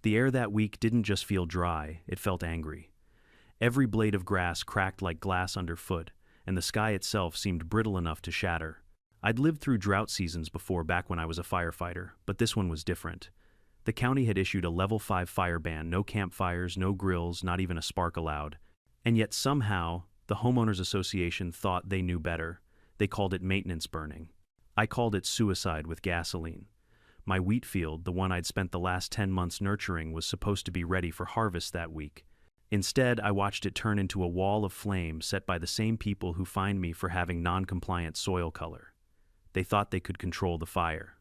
The air that week didn't just feel dry, it felt angry. Every blade of grass cracked like glass underfoot, and the sky itself seemed brittle enough to shatter. I'd lived through drought seasons before back when I was a firefighter, but this one was different. The county had issued a level 5 fire ban, no campfires, no grills, not even a spark allowed. And yet somehow, the homeowners association thought they knew better. They called it maintenance burning. I called it suicide with gasoline. My wheat field, the one I'd spent the last 10 months nurturing, was supposed to be ready for harvest that week. Instead, I watched it turn into a wall of flame set by the same people who fined me for having non-compliant soil color. They thought they could control the fire.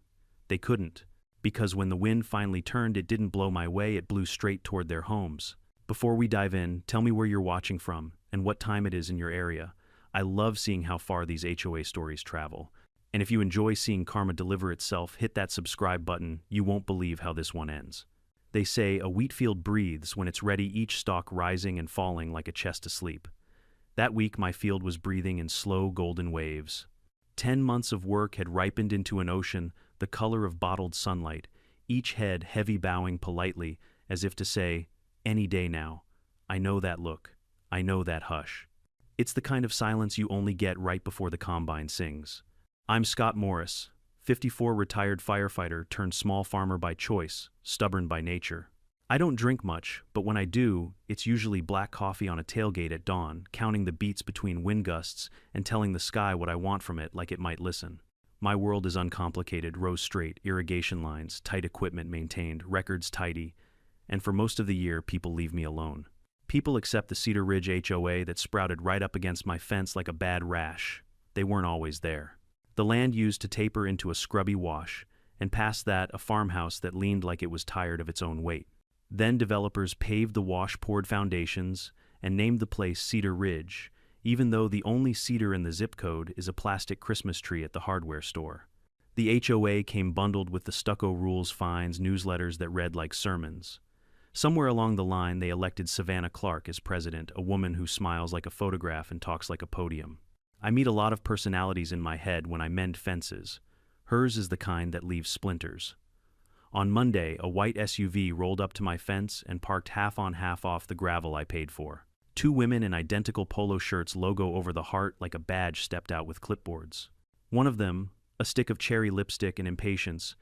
They couldn't, because when the wind finally turned, it didn't blow my way, it blew straight toward their homes. Before we dive in, tell me where you're watching from and what time it is in your area. I love seeing how far these HOA stories travel. And if you enjoy seeing karma deliver itself, hit that subscribe button. You won't believe how this one ends. They say a wheat field breathes when it's ready, each stalk rising and falling like a chest asleep. That week, my field was breathing in slow golden waves. 10 months of work had ripened into an ocean, the color of bottled sunlight, each head heavy bowing politely, as if to say, any day now. I know that look. I know that hush. It's the kind of silence you only get right before the combine sings. I'm Scott Morris, 54, retired firefighter turned small farmer by choice, stubborn by nature. I don't drink much, but when I do, it's usually black coffee on a tailgate at dawn, counting the beats between wind gusts and telling the sky what I want from it like it might listen. My world is uncomplicated, rows straight, irrigation lines, tight equipment maintained, records tidy, and for most of the year, people leave me alone. People accept the Cedar Ridge HOA that sprouted right up against my fence like a bad rash. They weren't always there. The land used to taper into a scrubby wash, and past that, a farmhouse that leaned like it was tired of its own weight. Then developers paved the wash, poured foundations, and named the place Cedar Ridge, even though the only cedar in the zip code is a plastic Christmas tree at the hardware store. The HOA came bundled with the stucco rules, fines, newsletters that read like sermons. Somewhere along the line, they elected Savannah Clark as president, a woman who smiles like a photograph and talks like a podium. I meet a lot of personalities in my head when I mend fences. Hers is the kind that leaves splinters. On Monday, a white SUV rolled up to my fence and parked half on half off the gravel I paid for. 2 women in identical polo shirts, logo over the heart like a badge, stepped out with clipboards. One of them, a stick of cherry lipstick in impatience,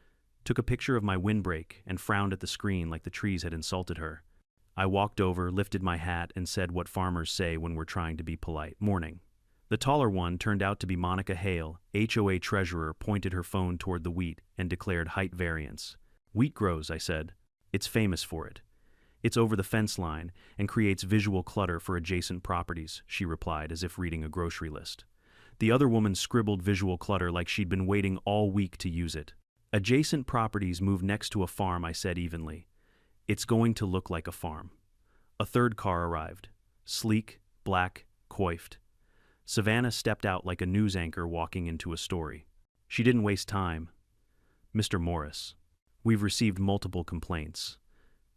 took a picture of my windbreak and frowned at the screen like the trees had insulted her. I walked over, lifted my hat, and said what farmers say when we're trying to be polite. Morning. The taller one turned out to be Monica Hale, HOA treasurer, pointed her phone toward the wheat and declared height variance. Wheat grows, I said. It's famous for it. It's over the fence line and creates visual clutter for adjacent properties, she replied as if reading a grocery list. The other woman scribbled visual clutter like she'd been waiting all week to use it. Adjacent properties move next to a farm, I said evenly. It's going to look like a farm. A third car arrived. Sleek, black, coiffed. Savannah stepped out like a news anchor walking into a story. She didn't waste time. Mr. Morris, we've received multiple complaints.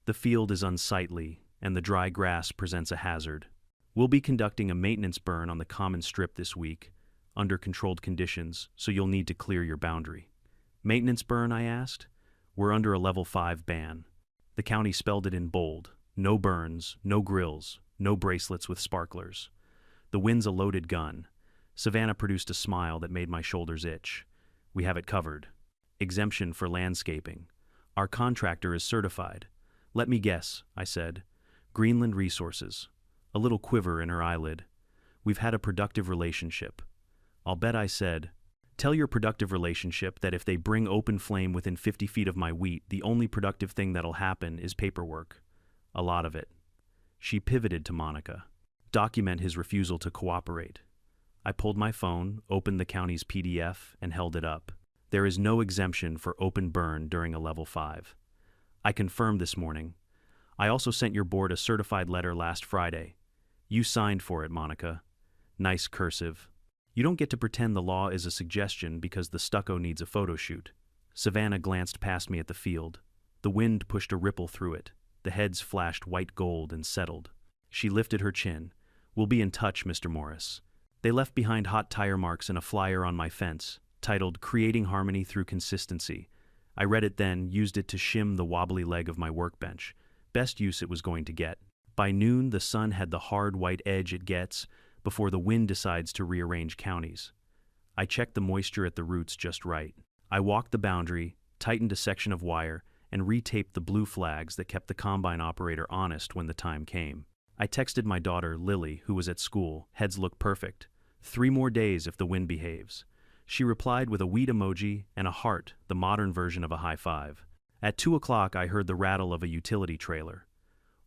The field is unsightly, and the dry grass presents a hazard. We'll be conducting a maintenance burn on the common strip this week, under controlled conditions, so you'll need to clear your boundary. Maintenance burn, I asked? We're under a level 5 ban. The county spelled it in bold. No burns, no grills, no bracelets with sparklers. The wind's a loaded gun. Savannah produced a smile that made my shoulders itch. We have it covered. Exemption for landscaping. Our contractor is certified. Let me guess, I said. Greenland Resources. A little quiver in her eyelid. We've had a productive relationship. I'll bet I said, tell your productive relationship that if they bring open flame within 50 feet of my wheat, the only productive thing that'll happen is paperwork. A lot of it. She pivoted to Monica. Document his refusal to cooperate. I pulled my phone, opened the county's PDF, and held it up. There is no exemption for open burn during a level 5. I confirmed this morning. I also sent your board a certified letter last Friday. You signed for it, Monica. Nice cursive. You don't get to pretend the law is a suggestion because the stucco needs a photo shoot. Savannah glanced past me at the field. The wind pushed a ripple through it. The heads flashed white gold and settled. She lifted her chin. We'll be in touch, Mr. Morris. They left behind hot tire marks and a flyer on my fence, titled Creating Harmony Through Consistency. I read it then, used it to shim the wobbly leg of my workbench. Best use it was going to get. By noon, the sun had the hard white edge it gets before the wind decides to rearrange counties. I checked the moisture at the roots just right. I walked the boundary, tightened a section of wire, and retaped the blue flags that kept the combine operator honest when the time came. I texted my daughter, Lily, who was at school. Heads look perfect. 3 more days if the wind behaves. She replied with a weed emoji and a heart, the modern version of a high five. At 2 o'clock, I heard the rattle of a utility trailer.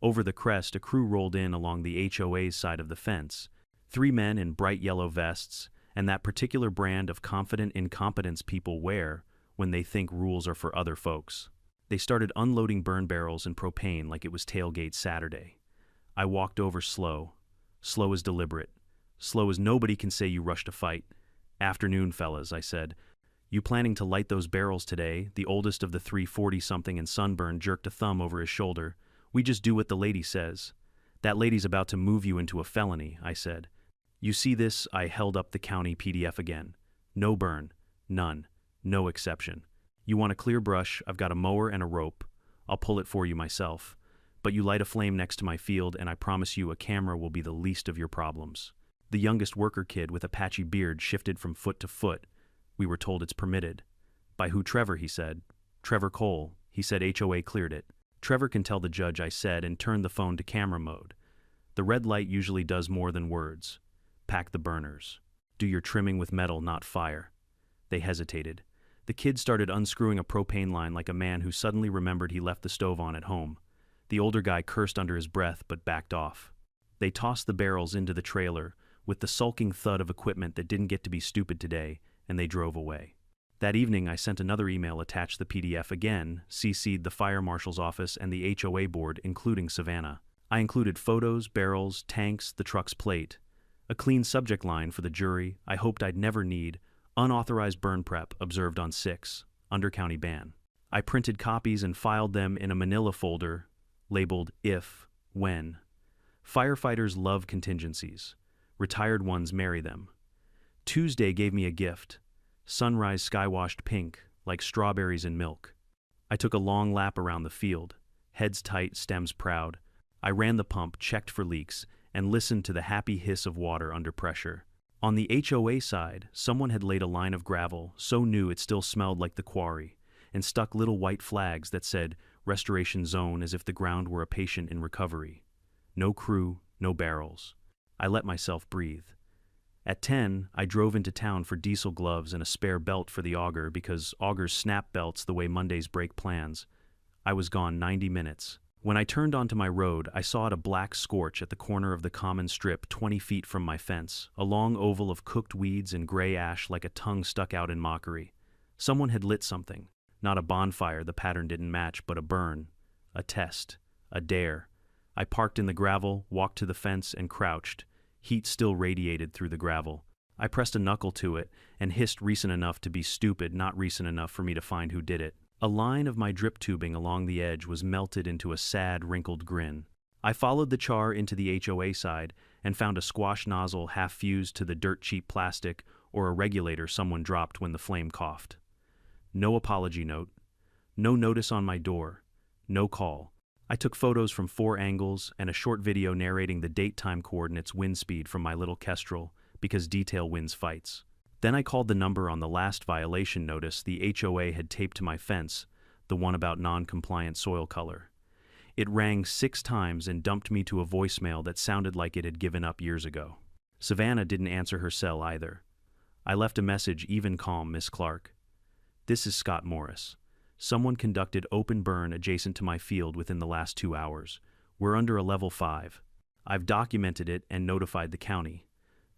Over the crest, a crew rolled in along the HOA's side of the fence. 3 men in bright yellow vests, and that particular brand of confident incompetence people wear when they think rules are for other folks. They started unloading burn barrels and propane like it was tailgate Saturday. I walked over slow as deliberate, slow as nobody can say you rushed a fight. "Afternoon, fellas," I said. "You planning to light those barrels today?" The oldest of the 3 40-something and sunburned jerked a thumb over his shoulder. "We just do what the lady says." "That lady's about to move you into a felony," I said. "You see this?" I held up the county PDF again. "No burn. None. No exception. You want a clear brush? I've got a mower and a rope. I'll pull it for you myself. But you light a flame next to my field, and I promise you a camera will be the least of your problems." The youngest worker kid with a patchy beard shifted from foot to foot. "We were told it's permitted." "By who?" "Trevor," he said. "Trevor Cole. He said HOA cleared it." "Trevor can tell the judge," I said, and turned the phone to camera mode. The red light usually does more than words. "Pack the burners. Do your trimming with metal, not fire." They hesitated. The kid started unscrewing a propane line like a man who suddenly remembered he left the stove on at home. The older guy cursed under his breath but backed off. They tossed the barrels into the trailer with the sulking thud of equipment that didn't get to be stupid today, and they drove away. That evening, I sent another email, attached the PDF again, CC'd the fire marshal's office and the HOA board, including Savannah. I included photos, barrels, tanks, the truck's plate. A clean subject line for the jury I hoped I'd never need: "Unauthorized burn prep observed on 6, under county ban." I printed copies and filed them in a manila folder labeled "If, When." Firefighters love contingencies. Retired ones marry them. Tuesday gave me a gift: sunrise sky-washed pink, like strawberries in milk. I took a long lap around the field, heads tight, stems proud. I ran the pump, checked for leaks, and listened to the happy hiss of water under pressure. On the HOA side, someone had laid a line of gravel, so new it still smelled like the quarry, and stuck little white flags that said "Restoration Zone," as if the ground were a patient in recovery. No crew, no barrels. I let myself breathe. At 10, I drove into town for diesel gloves and a spare belt for the auger because augers snap belts the way Mondays break plans. I was gone 90 minutes. When I turned onto my road, I saw a black scorch at the corner of the common strip 20 feet from my fence, a long oval of cooked weeds and gray ash like a tongue stuck out in mockery. Someone had lit something. Not a bonfire, the pattern didn't match, but a burn. A test. A dare. I parked in the gravel, walked to the fence, and crouched. Heat still radiated through the gravel. I pressed a knuckle to it and hissed, "Recent enough to be stupid, not recent enough for me to find who did it." A line of my drip tubing along the edge was melted into a sad, wrinkled grin. I followed the char into the HOA side and found a squash nozzle half fused to the dirt-cheap plastic, or a regulator someone dropped when the flame coughed. No apology note. No notice on my door. No call. I took photos from 4 angles and a short video narrating the date-time coordinates, wind speed from my little Kestrel, because detail wins fights. Then I called the number on the last violation notice the HOA had taped to my fence, the one about non-compliant soil color. It rang 6 times and dumped me to a voicemail that sounded like it had given up years ago. Savannah didn't answer her cell either. I left a message: "Even calm, Miss Clark. This is Scott Morris. Someone conducted open burn adjacent to my field within the last 2 hours. We're under a level 5. I've documented it and notified the county.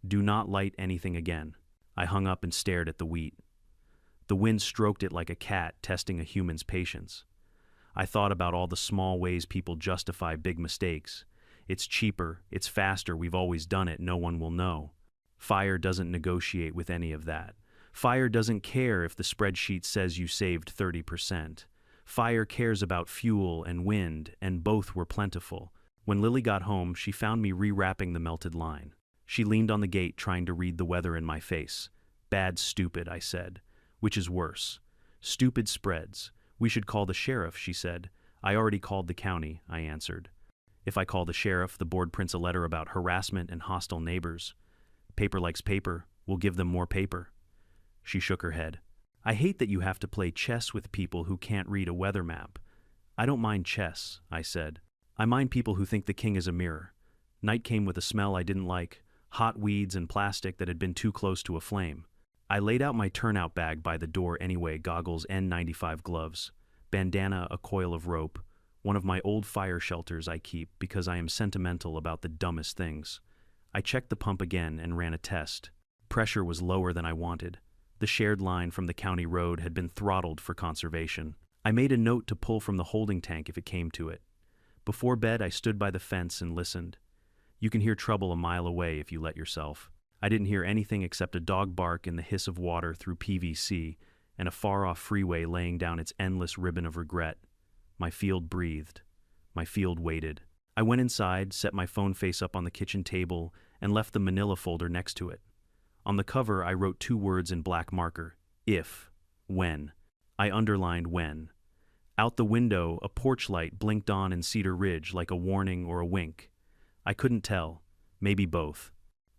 Do not light anything again." I hung up and stared at the wheat. The wind stroked it like a cat testing a human's patience. I thought about all the small ways people justify big mistakes. It's cheaper, it's faster, we've always done it, no one will know. Fire doesn't negotiate with any of that. Fire doesn't care if the spreadsheet says you saved 30%. Fire cares about fuel and wind, and both were plentiful. When Lily got home, she found me rewrapping the melted line. She leaned on the gate, trying to read the weather in my face. "Bad, stupid," I said. "Which is worse? Stupid spreads. We should call the sheriff, she said. I already called the county, I answered. If I call the sheriff, the board prints a letter about harassment and hostile neighbors. Paper likes paper. We'll give them more paper. She shook her head. I hate that you have to play chess with people who can't read a weather map. I don't mind chess, I said. I mind people who think the king is a mirror. Night came with a smell I didn't like, hot weeds and plastic that had been too close to a flame. I laid out my turnout bag by the door anyway, goggles, N95 gloves, bandana, a coil of rope, one of my old fire shelters I keep because I am sentimental about the dumbest things. I checked the pump again and ran a test. Pressure was lower than I wanted. The shared line from the county road had been throttled for conservation. I made a note to pull from the holding tank if it came to it. Before bed, I stood by the fence and listened. You can hear trouble a mile away if you let yourself. I didn't hear anything except a dog bark and the hiss of water through PVC and a far-off freeway laying down its endless ribbon of regret. My field breathed. My field waited. I went inside, set my phone face up on the kitchen table, and left the manila folder next to it. On the cover, I wrote 2 words in black marker. If. When. I underlined when. Out the window, a porch light blinked on in Cedar Ridge like a warning or a wink. I couldn't tell. Maybe both.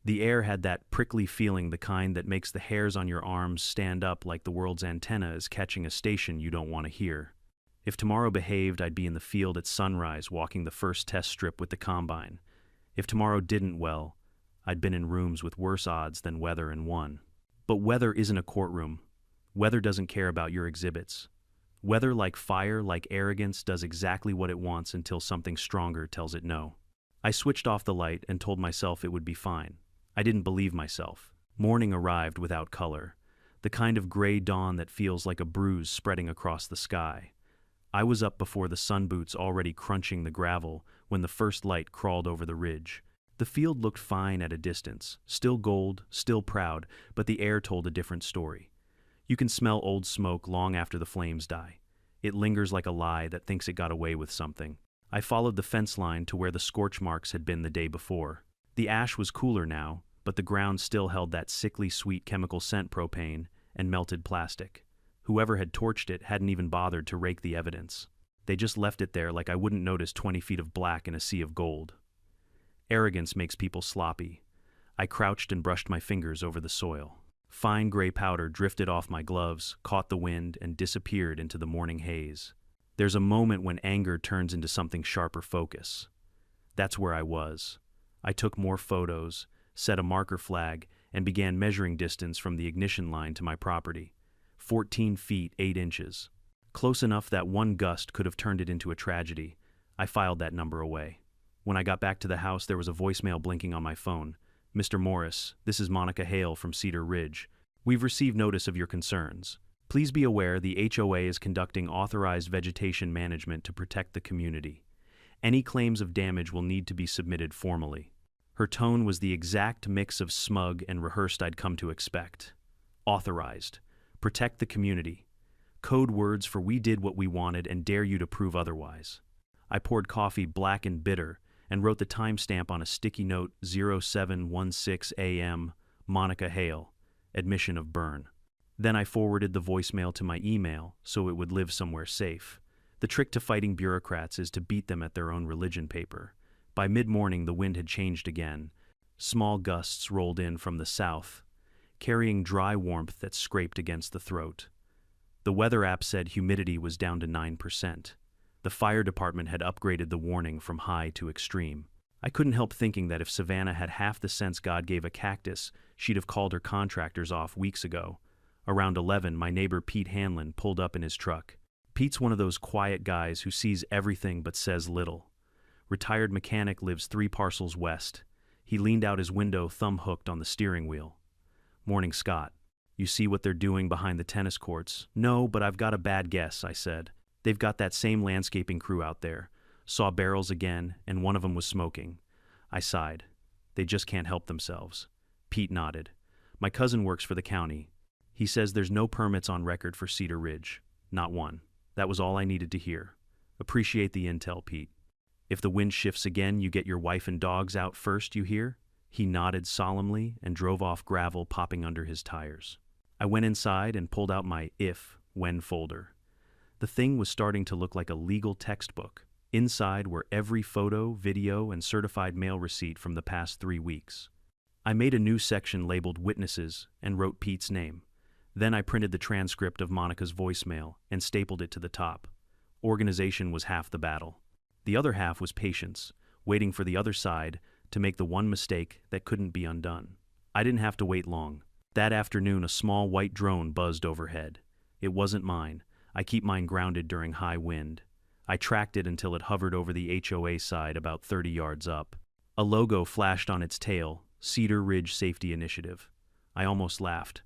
The air had that prickly feeling, the kind that makes the hairs on your arms stand up like the world's antenna is catching a station you don't want to hear. If tomorrow behaved, I'd be in the field at sunrise walking the first test strip with the combine. If tomorrow didn't, well, I'd been in rooms with worse odds than weather and won. But weather isn't a courtroom. Weather doesn't care about your exhibits. Weather, like fire, like arrogance, does exactly what it wants until something stronger tells it no. I switched off the light and told myself it would be fine. I didn't believe myself. Morning arrived without color, the kind of gray dawn that feels like a bruise spreading across the sky. I was up before the sun boots already crunching the gravel when the first light crawled over the ridge. The field looked fine at a distance, still gold, still proud, but the air told a different story. You can smell old smoke long after the flames die. It lingers like a lie that thinks it got away with something. I followed the fence line to where the scorch marks had been the day before. The ash was cooler now, but the ground still held that sickly sweet chemical scent, propane, and melted plastic. Whoever had torched it hadn't even bothered to rake the evidence. They just left it there like I wouldn't notice 20 feet of black in a sea of gold. Arrogance makes people sloppy. I crouched and brushed my fingers over the soil. Fine gray powder drifted off my gloves, caught the wind, and disappeared into the morning haze. There's a moment when anger turns into something sharper focus. That's where I was. I took more photos, set a marker flag, and began measuring distance from the ignition line to my property. 14 feet, 8 inches. Close enough that one gust could have turned it into a tragedy. I filed that number away. When I got back to the house, there was a voicemail blinking on my phone. Mr. Morris, this is Monica Hale from Cedar Ridge. We've received notice of your concerns. Please be aware the HOA is conducting authorized vegetation management to protect the community. Any claims of damage will need to be submitted formally. Her tone was the exact mix of smug and rehearsed I'd come to expect. Authorized. Protect the community. Code words for we did what we wanted and dare you to prove otherwise. I poured coffee black and bitter and wrote the timestamp on a sticky note, 0716 a.m., Monica Hale, admission of burn. Then I forwarded the voicemail to my email so it would live somewhere safe. The trick to fighting bureaucrats is to beat them at their own religion paper. By mid-morning, the wind had changed again. Small gusts rolled in from the south, carrying dry warmth that scraped against the throat. The weather app said humidity was down to 9%. The fire department had upgraded the warning from high to extreme. I couldn't help thinking that if Savannah had half the sense God gave a cactus, she'd have called her contractors off weeks ago. Around 11, my neighbor Pete Hanlon pulled up in his truck. Pete's one of those quiet guys who sees everything but says little. Retired mechanic, lives 3 parcels west. He leaned out his window, thumb hooked on the steering wheel. Morning, Scott. You see what they're doing behind the tennis courts? No, but I've got a bad guess, I said. They've got that same landscaping crew out there. Saw barrels again, and one of them was smoking. I sighed. They just can't help themselves. Pete nodded. My cousin works for the county. He says there's no permits on record for Cedar Ridge. Not one. That was all I needed to hear. Appreciate the intel, Pete. If the wind shifts again, you get your wife and dogs out first, you hear? He nodded solemnly and drove off, gravel popping under his tires. I went inside and pulled out my if, when folder. The thing was starting to look like a legal textbook. Inside were every photo, video, and certified mail receipt from the past 3 weeks. I made a new section labeled Witnesses and wrote Pete's name. Then I printed the transcript of Monica's voicemail and stapled it to the top. Organization was half the battle. The other half was patience, waiting for the other side to make the one mistake that couldn't be undone. I didn't have to wait long. That afternoon, a small white drone buzzed overhead. It wasn't mine. I keep mine grounded during high wind. I tracked it until it hovered over the HOA side about 30 yards up. A logo flashed on its tail, Cedar Ridge Safety Initiative. I almost laughed.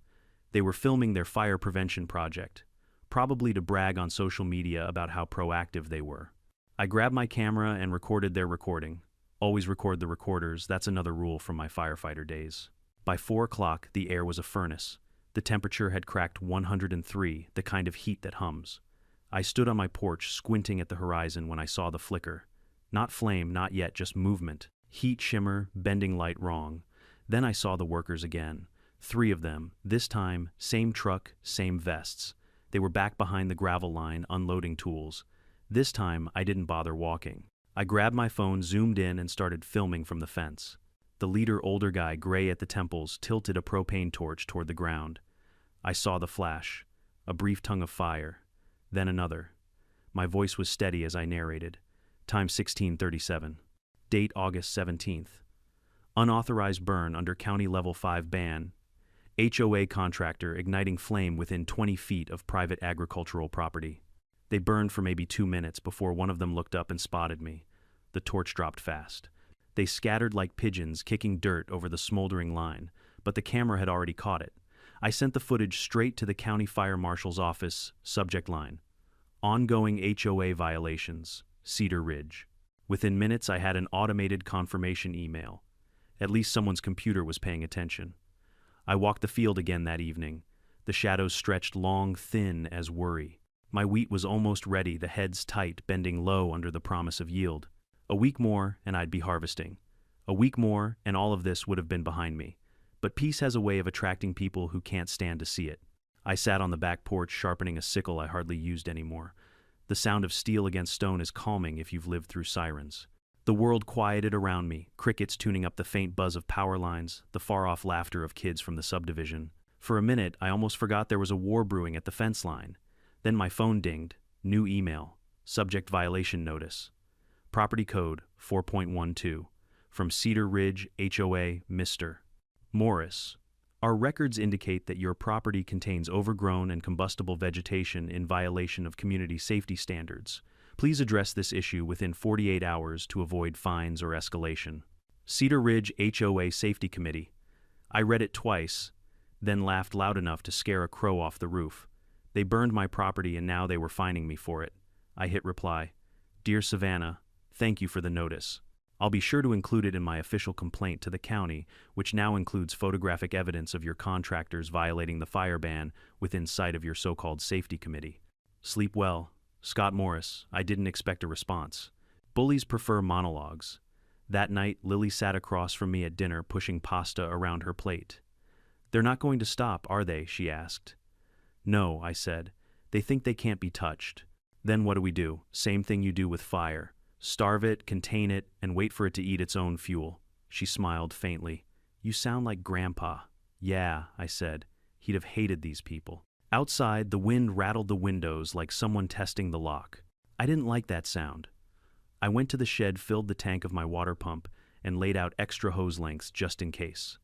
They were filming their fire prevention project, probably to brag on social media about how proactive they were. I grabbed my camera and recorded their recording. Always record the recorders, that's another rule from my firefighter days. By 4 o'clock, the air was a furnace. The temperature had cracked 103, the kind of heat that hums. I stood on my porch, squinting at the horizon when I saw the flicker. Not flame, not yet, just movement. Heat shimmer, bending light wrong. Then I saw the workers again. 3 of them, this time, same truck, same vests. They were back behind the gravel line, unloading tools. This time, I didn't bother walking. I grabbed my phone, zoomed in, and started filming from the fence. The leader, older guy, gray at the temples, tilted a propane torch toward the ground. I saw the flash, a brief tongue of fire, then another. My voice was steady as I narrated. Time 16:37. Date August 17th. Unauthorized burn under County Level 5 ban. HOA contractor igniting flame within 20 feet of private agricultural property. They burned for maybe 2 minutes before one of them looked up and spotted me. The torch dropped fast. They scattered like pigeons, kicking dirt over the smoldering line, but the camera had already caught it. I sent the footage straight to the county fire marshal's office, subject line: ongoing HOA violations, Cedar Ridge. Within minutes, I had an automated confirmation email. At least someone's computer was paying attention. I walked the field again that evening. The shadows stretched long, thin as worry. My wheat was almost ready, the heads tight, bending low under the promise of yield. A week more, and I'd be harvesting. A week more, and all of this would have been behind me. But peace has a way of attracting people who can't stand to see it. I sat on the back porch, sharpening a sickle I hardly used anymore. The sound of steel against stone is calming if you've lived through sirens. The world quieted around me, crickets tuning up the faint buzz of power lines, the far-off laughter of kids from the subdivision. For a minute, I almost forgot there was a war brewing at the fence line. Then my phone dinged. New email. Subject violation notice. Property code 4.12. From Cedar Ridge, HOA, Mr. Morris. Our records indicate that your property contains overgrown and combustible vegetation in violation of community safety standards. Please address this issue within 48 hours to avoid fines or escalation. Cedar Ridge HOA Safety Committee. I read it twice, then laughed loud enough to scare a crow off the roof. They burned my property and now they were fining me for it. I hit reply. Dear Savannah, thank you for the notice. I'll be sure to include it in my official complaint to the county, which now includes photographic evidence of your contractors violating the fire ban within sight of your so-called safety committee. Sleep well. Scott Morris. I didn't expect a response. Bullies prefer monologues. That night, Lily sat across from me at dinner, pushing pasta around her plate. They're not going to stop, are they? She asked. No, I said. They think they can't be touched. Then what do? Same thing you do with fire. Starve it, contain it, and wait for it to eat its own fuel. She smiled faintly. You sound like Grandpa. Yeah, I said. He'd have hated these people. Outside, the wind rattled the windows like someone testing the lock. I didn't like that sound. I went to the shed, filled the tank of my water pump, and laid out extra hose lengths just in case.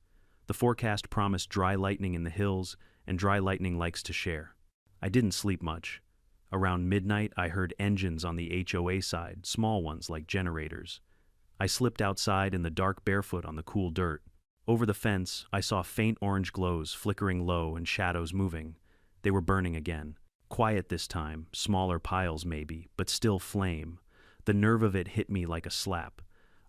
The forecast promised dry lightning in the hills, and dry lightning likes to share. I didn't sleep much. Around midnight, I heard engines on the HOA side, small ones like generators. I slipped outside in the dark barefoot on the cool dirt. Over the fence, I saw faint orange glows flickering low and shadows moving. They were burning again. Quiet this time, smaller piles maybe, but still flame. The nerve of it hit me like a slap.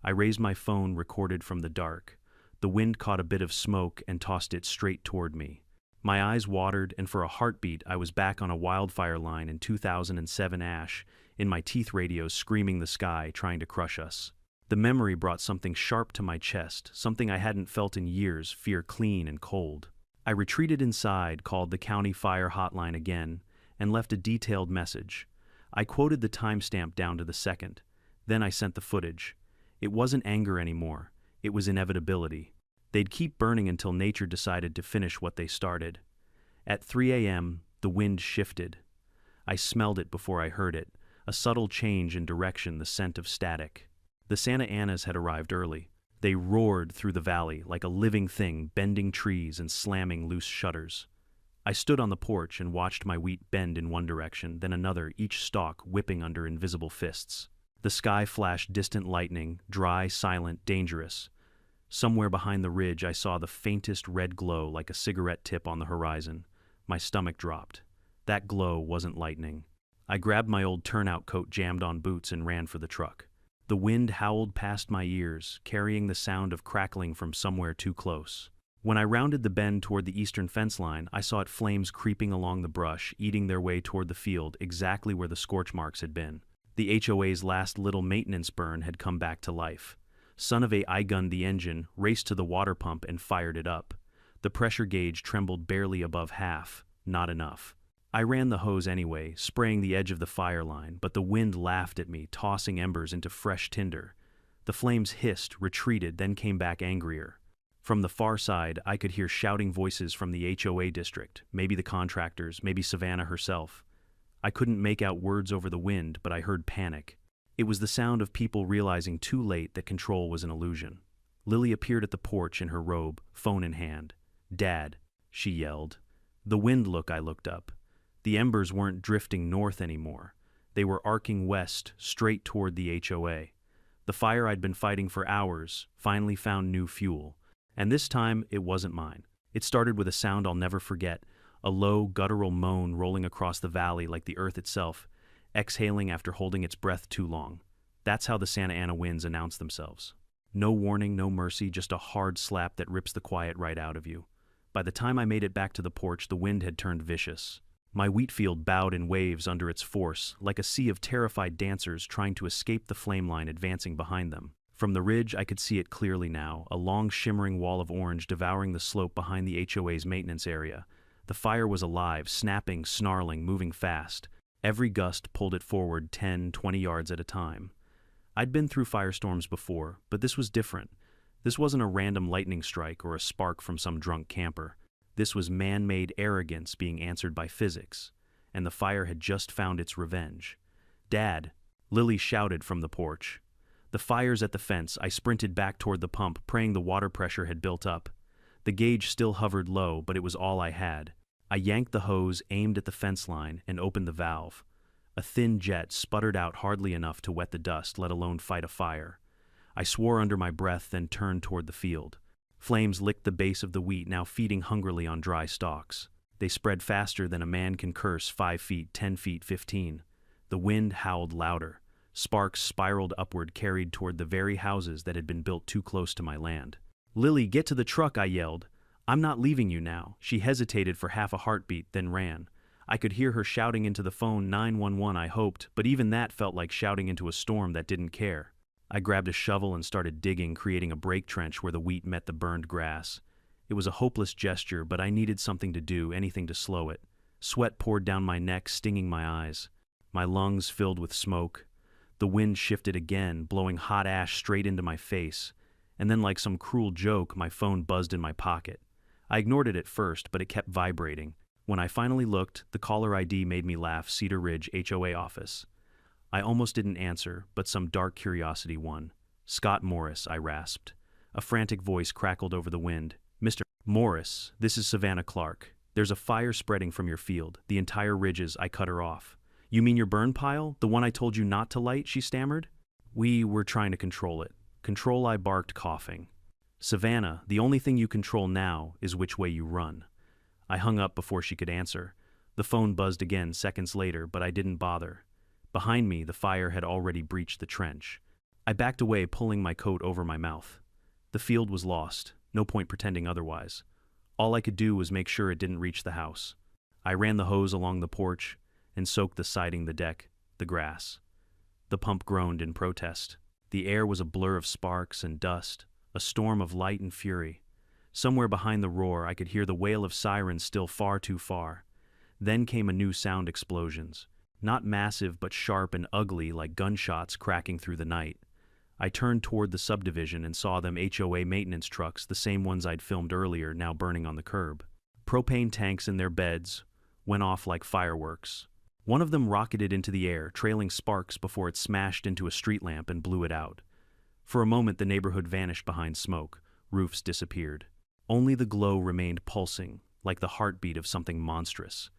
I raised my phone, recorded from the dark. The wind caught a bit of smoke and tossed it straight toward me. My eyes watered, and for a heartbeat, I was back on a wildfire line in 2007 ash, in my teeth radios screaming the sky, trying to crush us. The memory brought something sharp to my chest, something I hadn't felt in years, fear clean and cold. I retreated inside, called the county fire hotline again, and left a detailed message. I quoted the timestamp down to the second. Then I sent the footage. It wasn't anger anymore. It was inevitability. They'd keep burning until nature decided to finish what they started. At 3 a.m., the wind shifted. I smelled it before I heard it, a subtle change in direction, the scent of static. The Santa Anas had arrived early. They roared through the valley like a living thing, bending trees and slamming loose shutters. I stood on the porch and watched my wheat bend in one direction, then another, each stalk whipping under invisible fists. The sky flashed distant lightning, dry, silent, dangerous. Somewhere behind the ridge I saw the faintest red glow like a cigarette tip on the horizon. My stomach dropped. That glow wasn't lightning. I grabbed my old turnout coat, jammed on boots, and ran for the truck. The wind howled past my ears, carrying the sound of crackling from somewhere too close. When I rounded the bend toward the eastern fence line, I saw it flames creeping along the brush, eating their way toward the field, exactly where the scorch marks had been. The HOA's last little maintenance burn had come back to life. Son of a, I gunned the engine, raced to the water pump, and fired it up. The pressure gauge trembled barely above half. Not enough. I ran the hose anyway, spraying the edge of the fire line, but the wind laughed at me, tossing embers into fresh tinder. The flames hissed, retreated, then came back angrier. From the far side, I could hear shouting voices from the HOA district, maybe the contractors, maybe Savannah herself. I couldn't make out words over the wind, but I heard panic. It was the sound of people realizing too late that control was an illusion. Lily appeared at the porch in her robe, phone in hand. "Dad," she yelled. The wind look, I looked up. The embers weren't drifting north anymore. They were arcing west, straight toward the HOA. The fire I'd been fighting for hours finally found new fuel. And this time, it wasn't mine. It started with a sound I'll never forget, a low, guttural moan rolling across the valley like the earth itself, exhaling after holding its breath too long. That's how the Santa Ana winds announce themselves. No warning, no mercy, just a hard slap that rips the quiet right out of you. By the time I made it back to the porch, the wind had turned vicious. My wheat field bowed in waves under its force, like a sea of terrified dancers trying to escape the flame line advancing behind them. From the ridge, I could see it clearly now, a long shimmering wall of orange devouring the slope behind the HOA's maintenance area. The fire was alive, snapping, snarling, moving fast. Every gust pulled it forward 10, 20 yards at a time. I'd been through firestorms before, but this was different. This wasn't a random lightning strike or a spark from some drunk camper. This was man-made arrogance being answered by physics, and the fire had just found its revenge. "Dad," Lily shouted from the porch. The fire's at the fence. I sprinted back toward the pump, praying the water pressure had built up. The gauge still hovered low, but it was all I had. I yanked the hose, aimed at the fence line, and opened the valve. A thin jet sputtered out hardly enough to wet the dust, let alone fight a fire. I swore under my breath, then turned toward the field. Flames licked the base of the wheat, now feeding hungrily on dry stalks. They spread faster than a man can curse, 5 feet, 10 feet, 15. The wind howled louder. Sparks spiraled upward, carried toward the very houses that had been built too close to my land. "Lily, get to the truck," I yelled. "I'm not leaving you now." She hesitated for half a heartbeat, then ran. I could hear her shouting into the phone, 911, I hoped, but even that felt like shouting into a storm that didn't care. I grabbed a shovel and started digging, creating a break trench where the wheat met the burned grass. It was a hopeless gesture, but I needed something to do, anything to slow it. Sweat poured down my neck, stinging my eyes. My lungs filled with smoke. The wind shifted again, blowing hot ash straight into my face. And then, like some cruel joke, my phone buzzed in my pocket. I ignored it at first, but it kept vibrating. When I finally looked, the caller ID made me laugh. Cedar Ridge HOA office. I almost didn't answer, but some dark curiosity won. "Scott Morris," I rasped. A frantic voice crackled over the wind. "Mr. Morris, this is Savannah Clark. There's a fire spreading from your field. The entire ridges." I cut her off. "You mean your burn pile? The one I told you not to light?" she stammered. "We were trying to control it." "Control," I barked, coughing. "Savannah, the only thing you control now is which way you run." I hung up before she could answer. The phone buzzed again seconds later, but I didn't bother. Behind me, the fire had already breached the trench. I backed away, pulling my coat over my mouth. The field was lost. No point pretending otherwise. All I could do was make sure it didn't reach the house. I ran the hose along the porch and soaked the siding, the deck, the grass. The pump groaned in protest. The air was a blur of sparks and dust, a storm of light and fury. Somewhere behind the roar, I could hear the wail of sirens still far too far. Then came a new sound: explosions. not massive but sharp and ugly like gunshots cracking through the night. I turned toward the subdivision and saw them HOA maintenance trucks, the same ones I'd filmed earlier, now burning on the curb. Propane tanks in their beds went off like fireworks. One of them rocketed into the air, trailing sparks before it smashed into a street lamp and blew it out. For a moment the neighborhood vanished behind smoke. Roofs disappeared. Only the glow remained pulsing, like the heartbeat of something monstrous.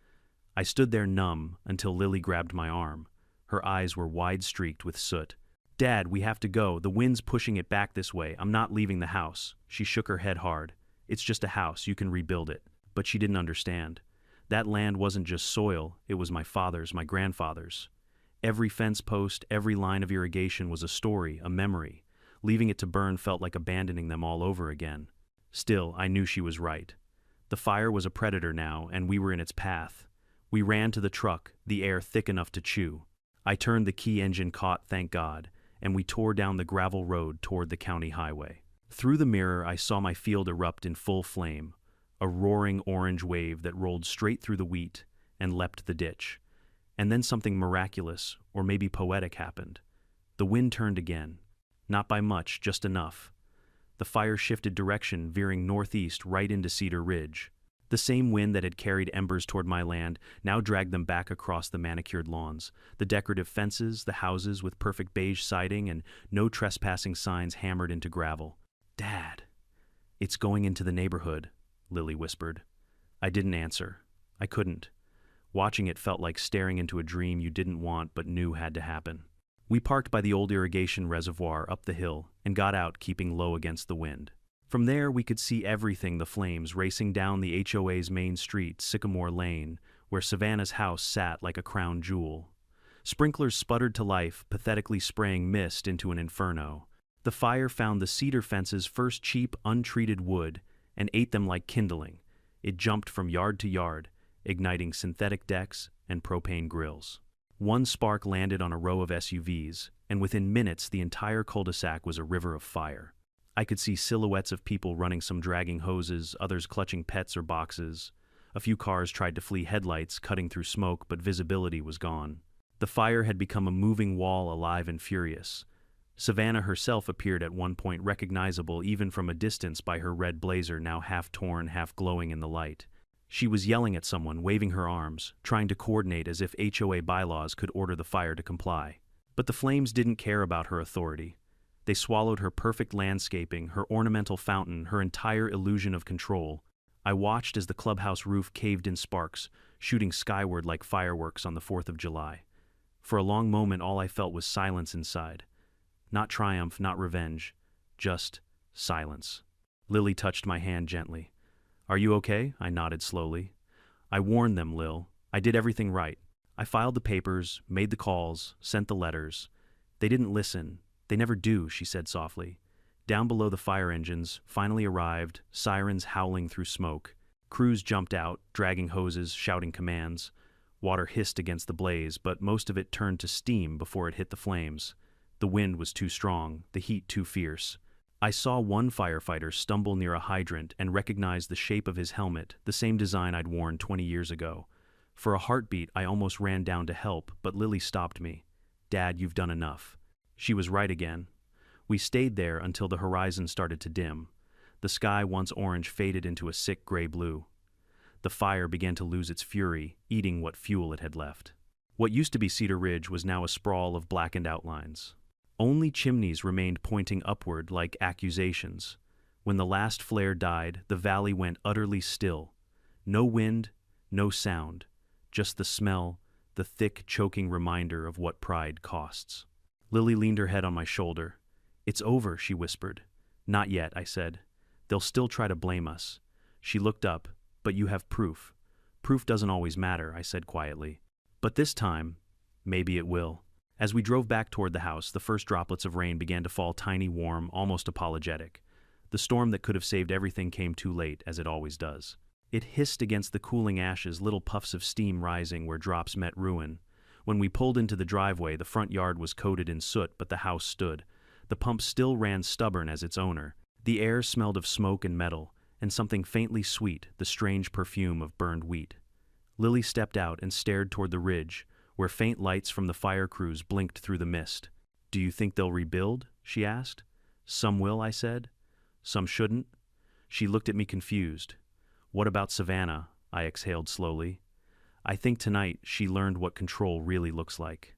I stood there numb until Lily grabbed my arm. Her eyes were wide-streaked with soot. "Dad, we have to go. The wind's pushing it back this way. I'm not leaving the house." She shook her head hard. "It's just a house. You can rebuild it." But she didn't understand. That land wasn't just soil. It was my father's, my grandfather's. Every fence post, every line of irrigation was a story, a memory. Leaving it to burn felt like abandoning them all over again. Still, I knew she was right. The fire was a predator now, and we were in its path. We ran to the truck, the air thick enough to chew. I turned the key, engine caught, thank God, and we tore down the gravel road toward the county highway. Through the mirror, I saw my field erupt in full flame, a roaring orange wave that rolled straight through the wheat and leapt the ditch. And then something miraculous, or maybe poetic, happened. The wind turned again. Not by much, just enough. The fire shifted direction, veering northeast right into Cedar Ridge. The same wind that had carried embers toward my land now dragged them back across the manicured lawns, the decorative fences, the houses with perfect beige siding and no trespassing signs hammered into gravel. "Dad, it's going into the neighborhood," Lily whispered. I didn't answer. I couldn't. Watching it felt like staring into a dream you didn't want but knew had to happen. We parked by the old irrigation reservoir up the hill and got out, keeping low against the wind. From there, we could see everything, the flames racing down the HOA's main street, Sycamore Lane, where Savannah's house sat like a crown jewel. Sprinklers sputtered to life, pathetically spraying mist into an inferno. The fire found the cedar fence's first cheap, untreated wood and ate them like kindling. It jumped from yard to yard, igniting synthetic decks and propane grills. One spark landed on a row of SUVs, and within minutes the entire cul-de-sac was a river of fire. I could see silhouettes of people running, some dragging hoses, others clutching pets or boxes. A few cars tried to flee headlights, cutting through smoke, but visibility was gone. The fire had become a moving wall, alive and furious. Savannah herself appeared at one point, recognizable even from a distance by her red blazer, now half torn, half glowing in the light. She was yelling at someone, waving her arms, trying to coordinate as if HOA bylaws could order the fire to comply. But the flames didn't care about her authority. They swallowed her perfect landscaping, her ornamental fountain, her entire illusion of control. I watched as the clubhouse roof caved in sparks, shooting skyward like fireworks on the 4th of July. For a long moment, all I felt was silence inside. Not triumph, not revenge, just silence. Lily touched my hand gently. "Are you okay?" I nodded slowly. "I warned them, Lil. I did everything right. I filed the papers, made the calls, sent the letters. They didn't listen. They never do," she said softly. Down below, the fire engines finally arrived, sirens howling through smoke. Crews jumped out, dragging hoses, shouting commands. Water hissed against the blaze, but most of it turned to steam before it hit the flames. The wind was too strong, the heat too fierce. I saw one firefighter stumble near a hydrant and recognized the shape of his helmet, the same design I'd worn 20 years ago. For a heartbeat, I almost ran down to help, but Lily stopped me. "Dad, you've done enough." She was right again. We stayed there until the horizon started to dim. The sky, once orange, faded into a sick gray blue. The fire began to lose its fury, eating what fuel it had left. What used to be Cedar Ridge was now a sprawl of blackened outlines. Only chimneys remained pointing upward like accusations. When the last flare died, the valley went utterly still. No wind, no sound, just the smell, the thick, choking reminder of what pride costs. Lily leaned her head on my shoulder. "It's over," she whispered. "Not yet," I said. "They'll still try to blame us." She looked up. "But you have proof." "Proof doesn't always matter," I said quietly. "But this time, maybe it will." As we drove back toward the house, the first droplets of rain began to fall, tiny, warm, almost apologetic. The storm that could have saved everything came too late, as it always does. It hissed against the cooling ashes, little puffs of steam rising where drops met ruin. When we pulled into the driveway, the front yard was coated in soot, but the house stood. The pump still ran, stubborn as its owner. The air smelled of smoke and metal, and something faintly sweet, the strange perfume of burned wheat. Lily stepped out and stared toward the ridge, where faint lights from the fire crews blinked through the mist. "Do you think they'll rebuild?" she asked. "Some will," I said. "Some shouldn't?" She looked at me confused. "What about Savannah?" I exhaled slowly. I think tonight she learned what control really looks like.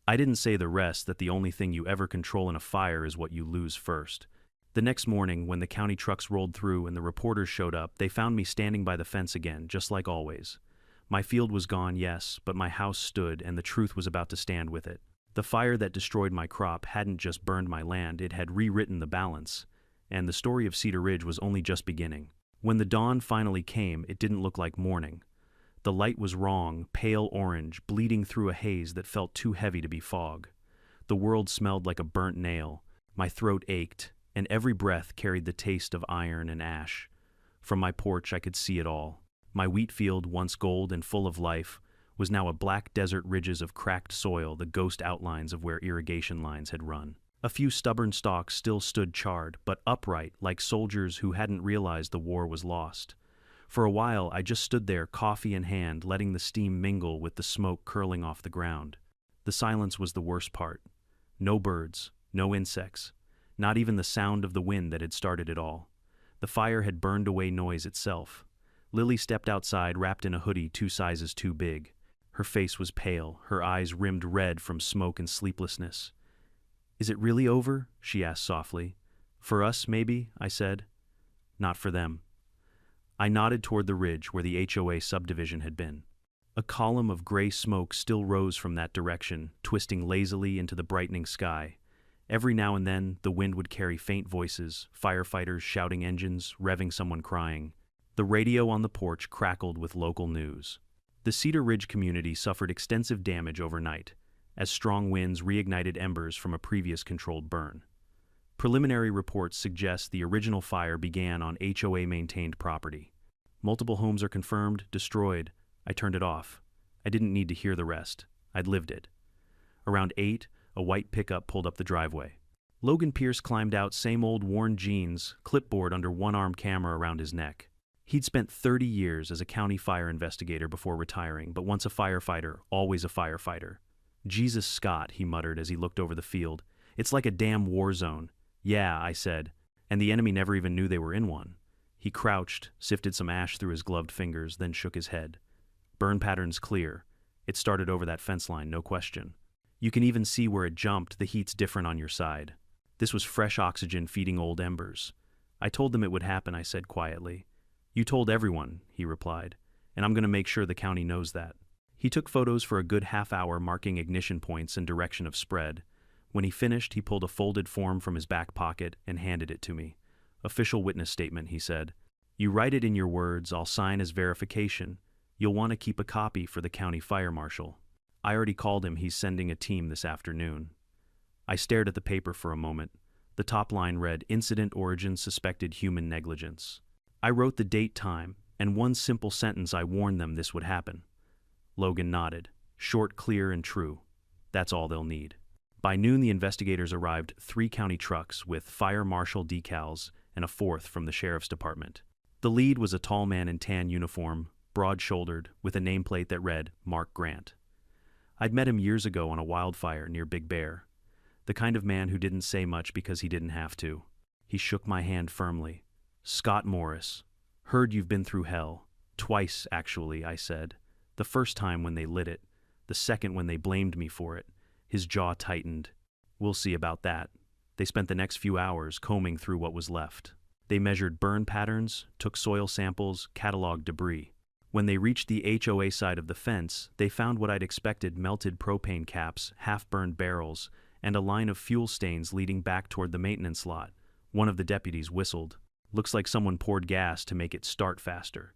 I didn't say the rest, that the only thing you ever control in a fire is what you lose first. The next morning, when the county trucks rolled through and the reporters showed up, they found me standing by the fence again, just like always. My field was gone, yes, but my house stood, and the truth was about to stand with it. The fire that destroyed my crop hadn't just burned my land, it had rewritten the balance, and the story of Cedar Ridge was only just beginning. When the dawn finally came, it didn't look like morning. The light was wrong, pale orange, bleeding through a haze that felt too heavy to be fog. The world smelled like a burnt nail, my throat ached, and every breath carried the taste of iron and ash. From my porch I could see it all. My wheat field, once gold and full of life, was now a black desert, ridges of cracked soil, the ghost outlines of where irrigation lines had run. A few stubborn stalks still stood charred, but upright, like soldiers who hadn't realized the war was lost. For a while I just stood there, coffee in hand, letting the steam mingle with the smoke curling off the ground. The silence was the worst part. No birds, no insects, not even the sound of the wind that had started it all. The fire had burned away noise itself. Lily stepped outside, wrapped in a hoodie 2 sizes too big. Her face was pale, her eyes rimmed red from smoke and sleeplessness. "Is it really over?" she asked softly. "For us, maybe," I said. "Not for them." I nodded toward the ridge where the HOA subdivision had been. A column of gray smoke still rose from that direction, twisting lazily into the brightening sky. Every now and then, the wind would carry faint voices, firefighters shouting, engines, revving, someone crying. The radio on the porch crackled with local news. The Cedar Ridge community suffered extensive damage overnight, as strong winds reignited embers from a previous controlled burn. Preliminary reports suggest the original fire began on HOA-maintained property. Multiple homes are confirmed, destroyed. I turned it off. I didn't need to hear the rest. I'd lived it. Around 8, a white pickup pulled up the driveway. Logan Pierce climbed out, same old worn jeans, clipboard under one arm, camera around his neck. He'd spent 30 years as a county fire investigator before retiring, but once a firefighter, always a firefighter. "Jesus, Scott," he muttered as he looked over the field. "It's like a damn war zone." "Yeah," I said, "and the enemy never even knew they were in one." He crouched, sifted some ash through his gloved fingers, then shook his head. "Burn pattern's clear. It started over that fence line, no question. You can even see where it jumped, the heat's different on your side." This was fresh oxygen feeding old embers. "I told them it would happen," I said quietly. "You told everyone," he replied, "and I'm going to make sure the county knows that." He took photos for a good half hour, marking ignition points and direction of spread. When he finished, he pulled a folded form from his back pocket and handed it to me. "Official witness statement," he said. "You write it in your words, I'll sign as verification. You'll want to keep a copy for the county fire marshal. I already called him, he's sending a team this afternoon." I stared at the paper for a moment. The top line read, "Incident origin suspected human negligence." I wrote the date, time, and one simple sentence: I warned them this would happen. Logan nodded. Short, clear, and true. That's all they'll need. By noon, the investigators arrived, 3 county trucks with fire marshal decals and a 4th from the sheriff's department. The lead was a tall man in tan uniform, broad-shouldered, with a nameplate that read, "Mark Grant." I'd met him years ago on a wildfire near Big Bear. The kind of man who didn't say much because he didn't have to. He shook my hand firmly. "Scott Morris. Heard you've been through hell. Twice, actually," I said. "The first time when they lit it. The second when they blamed me for it." His jaw tightened. "We'll see about that." They spent the next few hours combing through what was left. They measured burn patterns, took soil samples, cataloged debris. When they reached the HOA side of the fence, they found what I'd expected: melted propane caps, half-burned barrels, and a line of fuel stains leading back toward the maintenance lot. One of the deputies whistled. "Looks like someone poured gas to make it start faster."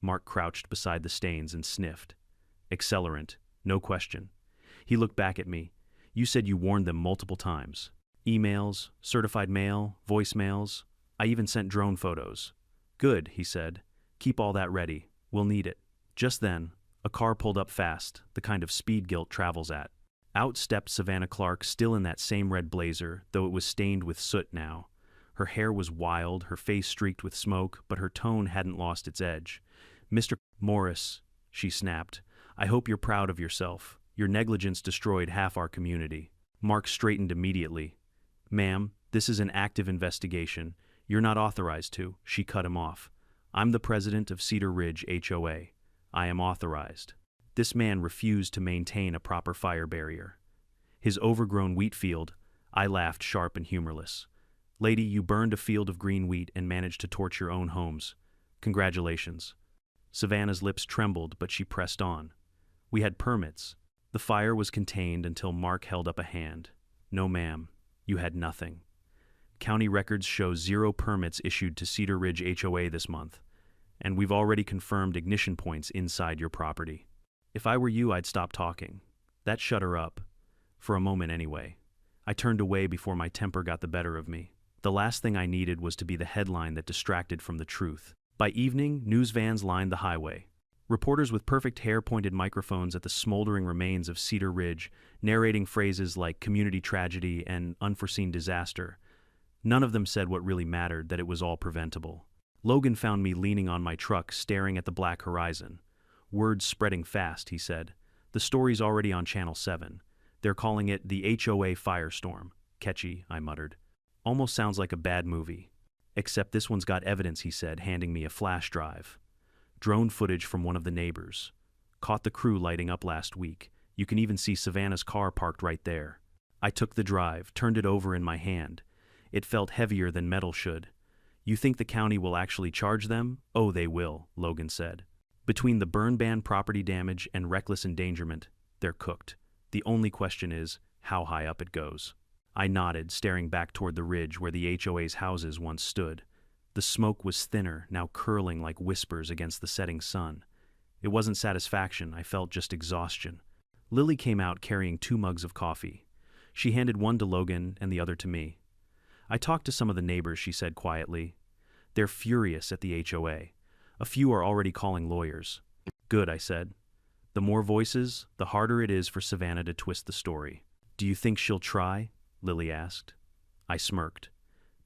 Mark crouched beside the stains and sniffed. "Accelerant, no question." He looked back at me. "You said you warned them multiple times. Emails, certified mail, voicemails. I even sent drone photos." "Good," he said. "Keep all that ready. We'll need it." Just then, a car pulled up fast, the kind of speed guilt travels at. Out stepped Savannah Clark, still in that same red blazer, though it was stained with soot now. Her hair was wild, her face streaked with smoke, but her tone hadn't lost its edge. "Mr. Morris," she snapped, "I hope you're proud of yourself. Your negligence destroyed half our community. Mark straightened immediately. Ma'am, this is an active investigation. You're not authorized to. She cut him off. I'm the president of Cedar Ridge HOA. I am authorized. This man refused to maintain a proper fire barrier. His overgrown wheat field, I laughed, sharp and humorless. Lady, you burned a field of green wheat and managed to torch your own homes. Congratulations. Savannah's lips trembled, but she pressed on. We had permits. The fire was contained until Mark held up a hand. No, ma'am. You had nothing. County records show 0 permits issued to Cedar Ridge HOA this month, and we've already confirmed ignition points inside your property. If I were you, I'd stop talking. That shut her up. For a moment anyway. I turned away before my temper got the better of me. The last thing I needed was to be the headline that distracted from the truth. By evening, news vans lined the highway. Reporters with perfect hair pointed microphones at the smoldering remains of Cedar Ridge, narrating phrases like community tragedy and unforeseen disaster. None of them said what really mattered, that it was all preventable. Logan found me leaning on my truck, staring at the black horizon. Word's spreading fast, he said. The story's already on Channel 7. They're calling it the HOA Firestorm. Catchy, I muttered. Almost sounds like a bad movie. Except this one's got evidence, he said, handing me a flash drive. Drone footage from one of the neighbors. Caught the crew lighting up last week. You can even see Savannah's car parked right there. I took the drive, turned it over in my hand. It felt heavier than metal should. You think the county will actually charge them? Oh, they will, Logan said. Between the burn ban, property damage, and reckless endangerment, they're cooked. The only question is, how high up it goes. I nodded, staring back toward the ridge where the HOA's houses once stood. The smoke was thinner, now curling like whispers against the setting sun. It wasn't satisfaction, I felt just exhaustion. Lily came out carrying 2 mugs of coffee. She handed one to Logan and the other to me. I talked to some of the neighbors, she said quietly. They're furious at the HOA. A few are already calling lawyers. Good, I said. The more voices, the harder it is for Savannah to twist the story. Do you think she'll try? Lily asked. I smirked.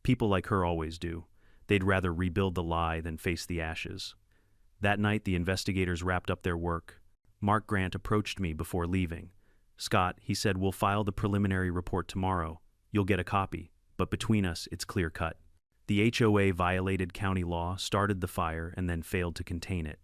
People like her always do. They'd rather rebuild the lie than face the ashes. That night, the investigators wrapped up their work. Mark Grant approached me before leaving. Scott, he said, we'll file the preliminary report tomorrow. You'll get a copy, but between us, it's clear cut. The HOA violated county law, started the fire, and then failed to contain it.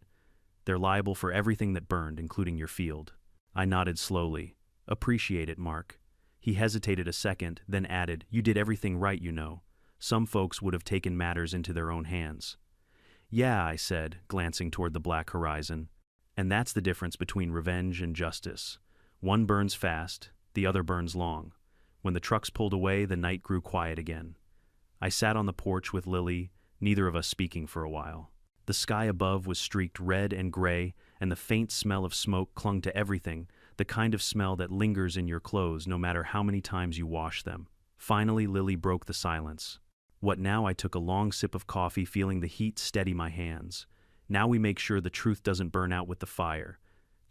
They're liable for everything that burned, including your field. I nodded slowly. Appreciate it, Mark. He hesitated a second, then added, you did everything right, you know. Some folks would have taken matters into their own hands. Yeah, I said, glancing toward the black horizon. And that's the difference between revenge and justice. One burns fast, the other burns long. When the trucks pulled away, the night grew quiet again. I sat on the porch with Lily, neither of us speaking for a while. The sky above was streaked red and gray, and the faint smell of smoke clung to everything, the kind of smell that lingers in your clothes no matter how many times you wash them. Finally, Lily broke the silence. What now? I took a long sip of coffee, feeling the heat steady my hands. Now we make sure the truth doesn't burn out with the fire.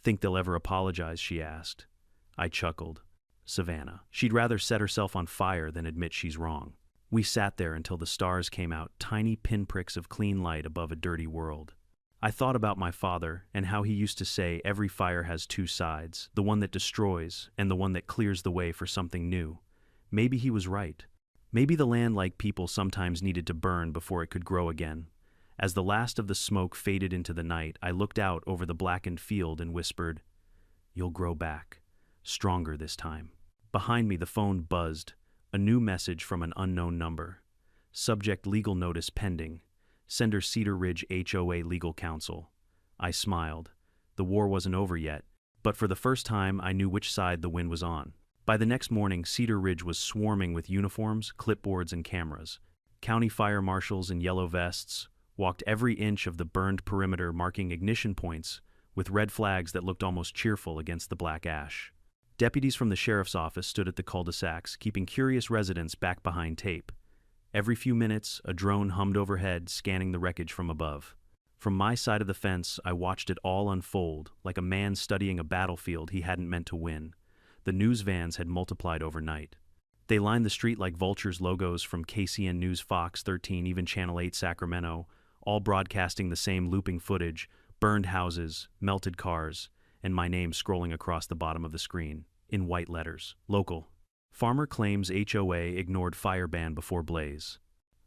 Think they'll ever apologize? She asked. I chuckled. Savannah. She'd rather set herself on fire than admit she's wrong. We sat there until the stars came out, tiny pinpricks of clean light above a dirty world. I thought about my father and how he used to say every fire has 2 sides, the one that destroys and the one that clears the way for something new. Maybe he was right. Maybe the land, like people, sometimes needed to burn before it could grow again. As the last of the smoke faded into the night, I looked out over the blackened field and whispered, "You'll grow back. Stronger this time." Behind me, the phone buzzed. A new message from an unknown number. Subject: legal notice pending. Sender: Cedar Ridge HOA Legal Counsel. I smiled. The war wasn't over yet, but for the first time I knew which side the wind was on. By the next morning, Cedar Ridge was swarming with uniforms, clipboards, and cameras. County fire marshals in yellow vests walked every inch of the burned perimeter, marking ignition points with red flags that looked almost cheerful against the black ash. Deputies from the sheriff's office stood at the cul-de-sacs, keeping curious residents back behind tape. Every few minutes, a drone hummed overhead, scanning the wreckage from above. From my side of the fence, I watched it all unfold, like a man studying a battlefield he hadn't meant to win. The news vans had multiplied overnight. They lined the street like vultures, logos from KCN News, Fox 13, even Channel 8 Sacramento, all broadcasting the same looping footage: burned houses, melted cars, and my name scrolling across the bottom of the screen, in white letters. Local. Farmer claims HOA ignored fire ban before blaze.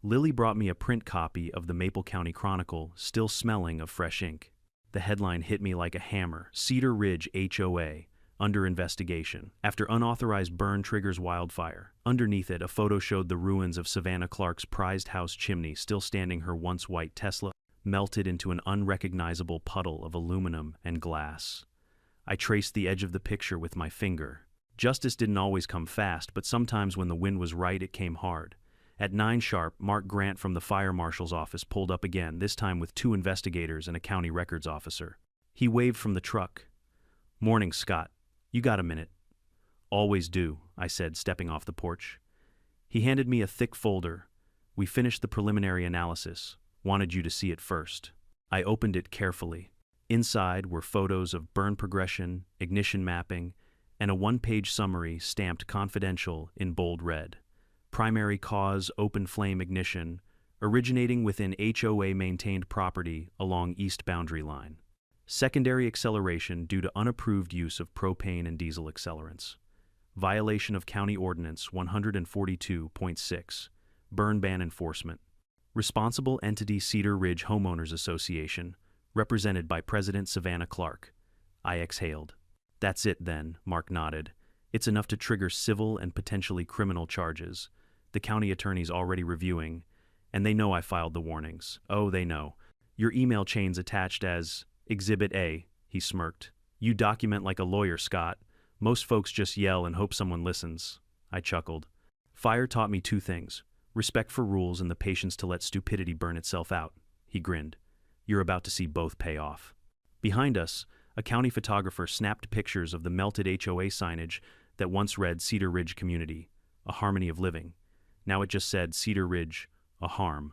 Lily brought me a print copy of the Maple County Chronicle, still smelling of fresh ink. The headline hit me like a hammer. Cedar Ridge HOA, under investigation, after unauthorized burn triggers wildfire. Underneath it, a photo showed the ruins of Savannah Clark's prized house chimney still standing, her once white Tesla melted into an unrecognizable puddle of aluminum and glass. I traced the edge of the picture with my finger. Justice didn't always come fast, but sometimes when the wind was right, it came hard. At 9 sharp, Mark Grant from the fire marshal's office pulled up again, this time with 2 investigators and a county records officer. He waved from the truck. "Morning, Scott. You got a minute?" "Always do," I said, stepping off the porch. He handed me a thick folder. "We finished the preliminary analysis. Wanted you to see it first." I opened it carefully. Inside were photos of burn progression, ignition mapping, and a 1-page summary stamped confidential in bold red. Primary cause, open flame ignition, originating within HOA-maintained property along east boundary line. Secondary acceleration due to unapproved use of propane and diesel accelerants. Violation of County Ordinance 142.6, burn ban enforcement. Responsible entity Cedar Ridge Homeowners Association, represented by President Savannah Clark. I exhaled. "That's it then," Mark nodded. "It's enough to trigger civil and potentially criminal charges. The county attorney's already reviewing, and they know I filed the warnings. Oh, they know. Your email chain's attached as Exhibit A," he smirked. "You document like a lawyer, Scott. Most folks just yell and hope someone listens." I chuckled. "Fire taught me 2 things. Respect for rules and the patience to let stupidity burn itself out." He grinned. "You're about to see both pay off." Behind us, a county photographer snapped pictures of the melted HOA signage that once read Cedar Ridge Community, a harmony of living. Now it just said Cedar Ridge, a harm.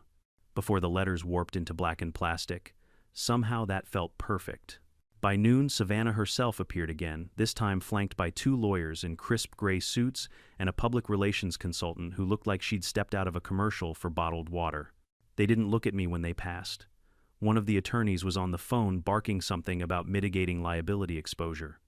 Before the letters warped into blackened plastic, somehow that felt perfect. By noon, Savannah herself appeared again, this time flanked by 2 lawyers in crisp gray suits and a public relations consultant who looked like she'd stepped out of a commercial for bottled water. They didn't look at me when they passed. One of the attorneys was on the phone barking something about mitigating liability exposure.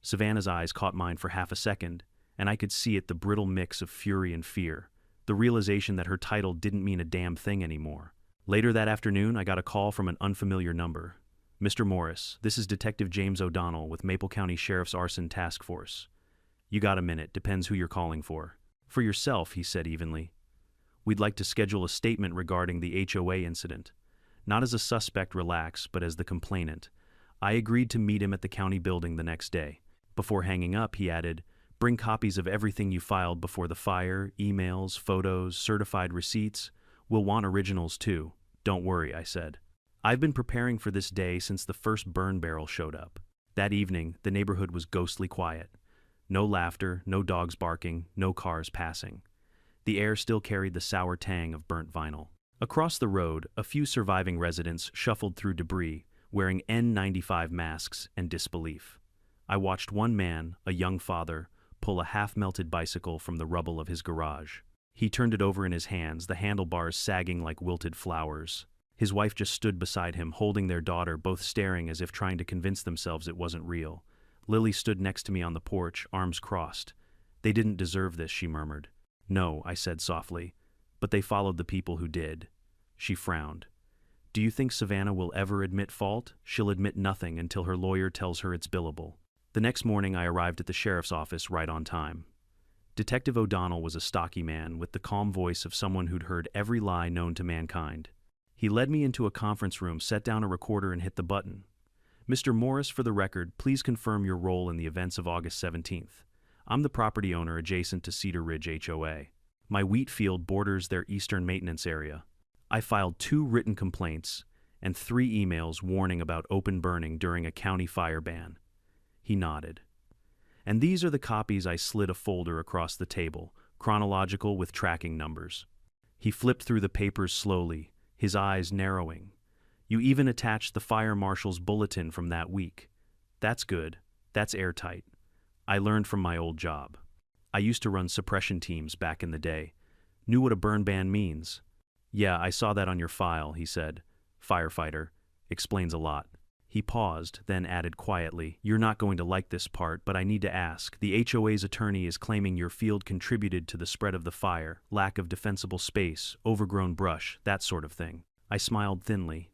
Savannah's eyes caught mine for half a second, and I could see it, the brittle mix of fury and fear, the realization that her title didn't mean a damn thing anymore. Later that afternoon, I got a call from an unfamiliar number. "Mr. Morris, this is Detective James O'Donnell with Maple County Sheriff's Arson Task Force. You got a minute, depends who you're calling for." "For yourself," he said evenly. "We'd like to schedule a statement regarding the HOA incident. Not as a suspect, relax, but as the complainant." I agreed to meet him at the county building the next day. Before hanging up, he added, "Bring copies of everything you filed before the fire, emails, photos, certified receipts. We'll want originals too." "Don't worry," I said. I've been preparing for this day since the first burn barrel showed up. That evening, the neighborhood was ghostly quiet. No laughter, no dogs barking, no cars passing. The air still carried the sour tang of burnt vinyl. Across the road, a few surviving residents shuffled through debris, wearing N95 masks and disbelief. I watched one man, a young father, pull a half-melted bicycle from the rubble of his garage. He turned it over in his hands, the handlebars sagging like wilted flowers. His wife just stood beside him, holding their daughter, both staring as if trying to convince themselves it wasn't real. Lily stood next to me on the porch, arms crossed. "They didn't deserve this," she murmured. "No," I said softly, "but they followed the people who did." She frowned. "Do you think Savannah will ever admit fault?" "She'll admit nothing until her lawyer tells her it's billable." The next morning I arrived at the sheriff's office right on time. Detective O'Donnell was a stocky man with the calm voice of someone who'd heard every lie known to mankind. He led me into a conference room, set down a recorder, and hit the button. "Mr. Morris, for the record, please confirm your role in the events of August 17th. I'm the property owner adjacent to Cedar Ridge HOA. My wheat field borders their eastern maintenance area. I filed 2 written complaints and 3 emails warning about open burning during a county fire ban." He nodded. "And these are the copies." I slid a folder across the table, chronological with tracking numbers. He flipped through the papers slowly, his eyes narrowing. "You even attached the fire marshal's bulletin from that week. That's good. That's airtight. I learned from my old job. I used to run suppression teams back in the day. Knew what a burn ban means." "Yeah, I saw that on your file," he said. "Firefighter. Explains a lot." He paused, then added quietly, "You're not going to like this part, but I need to ask. The HOA's attorney is claiming your field contributed to the spread of the fire, lack of defensible space, overgrown brush, that sort of thing." I smiled thinly.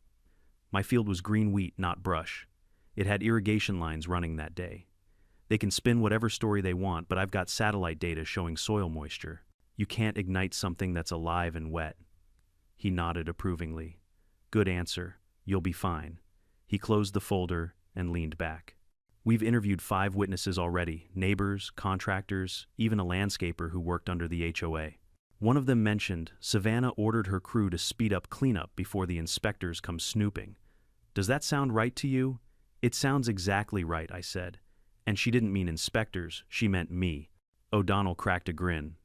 My field was green wheat, not brush. It had irrigation lines running that day. They can spin whatever story they want, but I've got satellite data showing soil moisture. You can't ignite something that's alive and wet. He nodded approvingly. "Good answer. You'll be fine." He closed the folder and leaned back. "We've interviewed 5 witnesses already, neighbors, contractors, even a landscaper who worked under the HOA. One of them mentioned Savannah ordered her crew to speed up cleanup before the inspectors come snooping. Does that sound right to you?" "It sounds exactly right," I said. "And she didn't mean inspectors, she meant me." O'Donnell cracked a grin.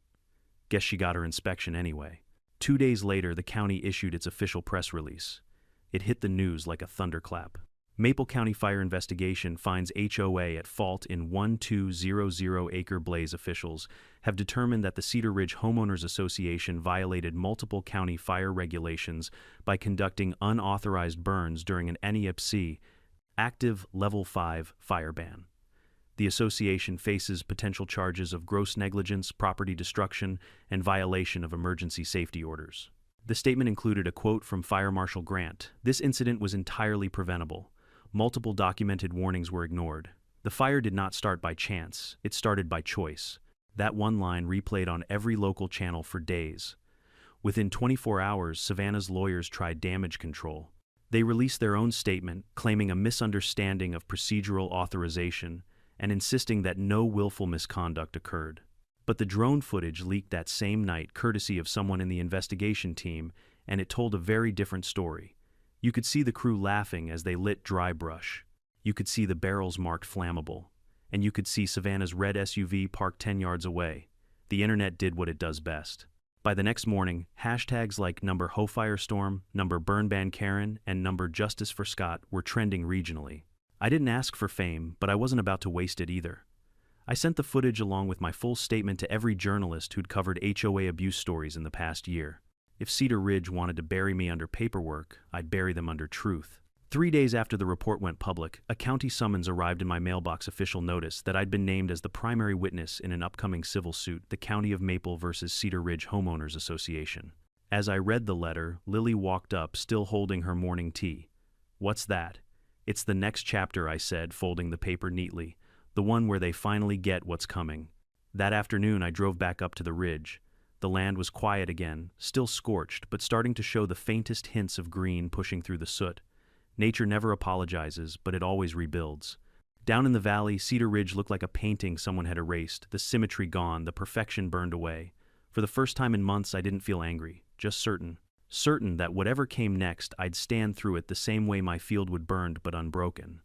"Guess she got her inspection anyway." 2 days later, the county issued its official press release. It hit the news like a thunderclap. Maple County Fire Investigation finds HOA at fault in 1200-acre blaze. Officials have determined that the Cedar Ridge Homeowners Association violated multiple county fire regulations by conducting unauthorized burns during an NEPC active Level 5 fire ban. The association faces potential charges of gross negligence, property destruction, and violation of emergency safety orders. The statement included a quote from Fire Marshal Grant. "This incident was entirely preventable. Multiple documented warnings were ignored. The fire did not start by chance, it started by choice." That one line replayed on every local channel for days. Within 24 hours, Savannah's lawyers tried damage control. They released their own statement, claiming a misunderstanding of procedural authorization and insisting that no willful misconduct occurred. But the drone footage leaked that same night courtesy of someone in the investigation team, and it told a very different story. You could see the crew laughing as they lit dry brush. You could see the barrels marked flammable. And you could see Savannah's red SUV parked 10 yards away. The internet did what it does best. By the next morning, hashtags like #HO Firestorm, #BurnBanKaren, and #JusticeForScott were trending regionally. I didn't ask for fame, but I wasn't about to waste it either. I sent the footage along with my full statement to every journalist who'd covered HOA abuse stories in the past year. If Cedar Ridge wanted to bury me under paperwork, I'd bury them under truth. 3 days after the report went public, a county summons arrived in my mailbox. Official notice that I'd been named as the primary witness in an upcoming civil suit, the County of Maple versus Cedar Ridge Homeowners Association. As I read the letter, Lily walked up, still holding her morning tea. "What's that?" "It's the next chapter," I said, folding the paper neatly. "The one where they finally get what's coming." That afternoon, I drove back up to the ridge. The land was quiet again, still scorched, but starting to show the faintest hints of green pushing through the soot. Nature never apologizes, but it always rebuilds. Down in the valley, Cedar Ridge looked like a painting someone had erased, the symmetry gone, the perfection burned away. For the first time in months, I didn't feel angry, just certain. Certain that whatever came next, I'd stand through it the same way my field would burn, but unbroken.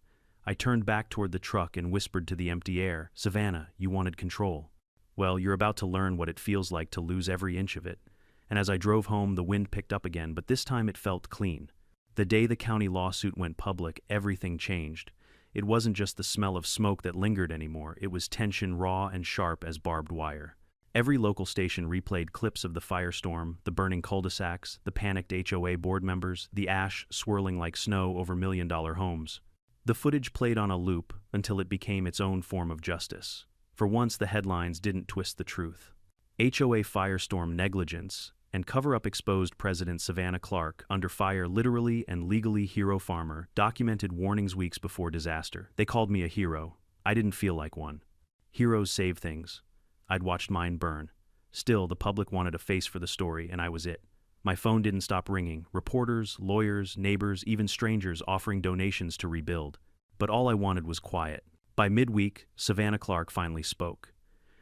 I turned back toward the truck and whispered to the empty air, "Savannah, you wanted control. Well, you're about to learn what it feels like to lose every inch of it." And as I drove home, the wind picked up again, but this time it felt clean. The day the county lawsuit went public, everything changed. It wasn't just the smell of smoke that lingered anymore, it was tension raw and sharp as barbed wire. Every local station replayed clips of the firestorm, the burning cul-de-sacs, the panicked HOA board members, the ash swirling like snow over million-dollar homes. The footage played on a loop until it became its own form of justice. For once, the headlines didn't twist the truth. HOA firestorm negligence, and cover-up exposed President Savannah Clark, under fire literally and legally hero farmer, documented warnings weeks before disaster. They called me a hero. I didn't feel like one. Heroes save things. I'd watched mine burn. Still, the public wanted a face for the story, and I was it. My phone didn't stop ringing. Reporters, lawyers, neighbors, even strangers offering donations to rebuild. But all I wanted was quiet. By midweek, Savannah Clark finally spoke.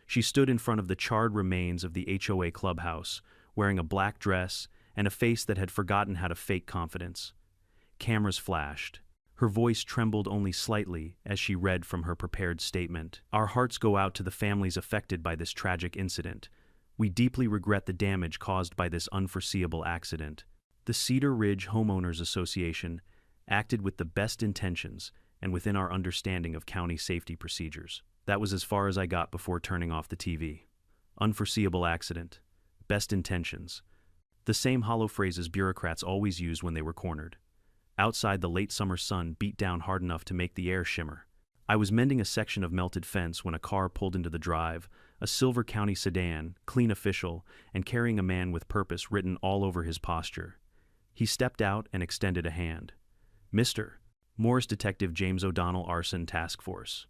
She stood in front of the charred remains of the HOA clubhouse, wearing a black dress and a face that had forgotten how to fake confidence. Cameras flashed. Her voice trembled only slightly as she read from her prepared statement. "Our hearts go out to the families affected by this tragic incident. We deeply regret the damage caused by this unforeseeable accident. The Cedar Ridge Homeowners Association acted with the best intentions and within our understanding of county safety procedures." That was as far as I got before turning off the TV. Unforeseeable accident. Best intentions. The same hollow phrases bureaucrats always used when they were cornered. Outside, the late summer sun beat down hard enough to make the air shimmer. I was mending a section of melted fence when a car pulled into the drive, a Silver County sedan, clean official, and carrying a man with purpose written all over his posture. He stepped out and extended a hand. "Mr. Morris Detective James O'Donnell Arson Task Force.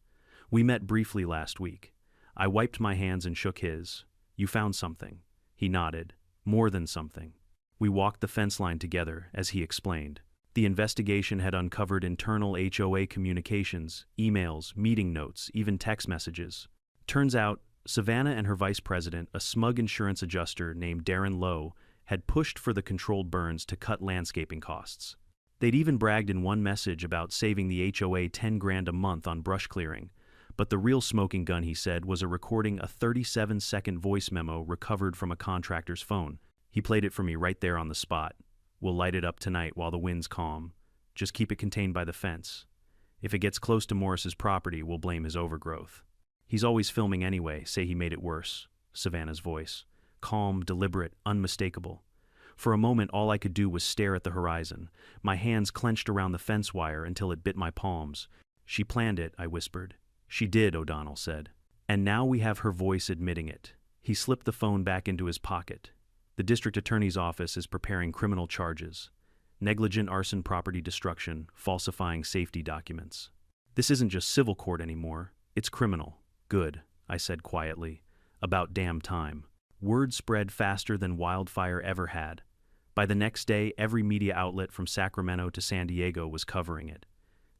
We met briefly last week." I wiped my hands and shook his. "You found something." He nodded. "More than something." We walked the fence line together, as he explained. The investigation had uncovered internal HOA communications, emails, meeting notes, even text messages. Turns out, Savannah and her vice president, a smug insurance adjuster named Darren Lowe, had pushed for the controlled burns to cut landscaping costs. They'd even bragged in one message about saving the HOA $10,000 a month on brush clearing. But the real smoking gun, he said, was a recording a 37-second voice memo recovered from a contractor's phone. He played it for me right there on the spot. "We'll light it up tonight while the wind's calm. Just keep it contained by the fence. If it gets close to Morris's property, we'll blame his overgrowth." "He's always filming anyway, say he made it worse." Savannah's voice. Calm, deliberate, unmistakable. For a moment, all I could do was stare at the horizon. My hands clenched around the fence wire until it bit my palms. "She planned it," I whispered. "She did," O'Donnell said. "And now we have her voice admitting it." He slipped the phone back into his pocket. "The district attorney's office is preparing criminal charges. Negligent arson, property destruction, falsifying safety documents. This isn't just civil court anymore, it's criminal." "Good," I said quietly. "About damn time." Word spread faster than wildfire ever had. By the next day, every media outlet from Sacramento to San Diego was covering it.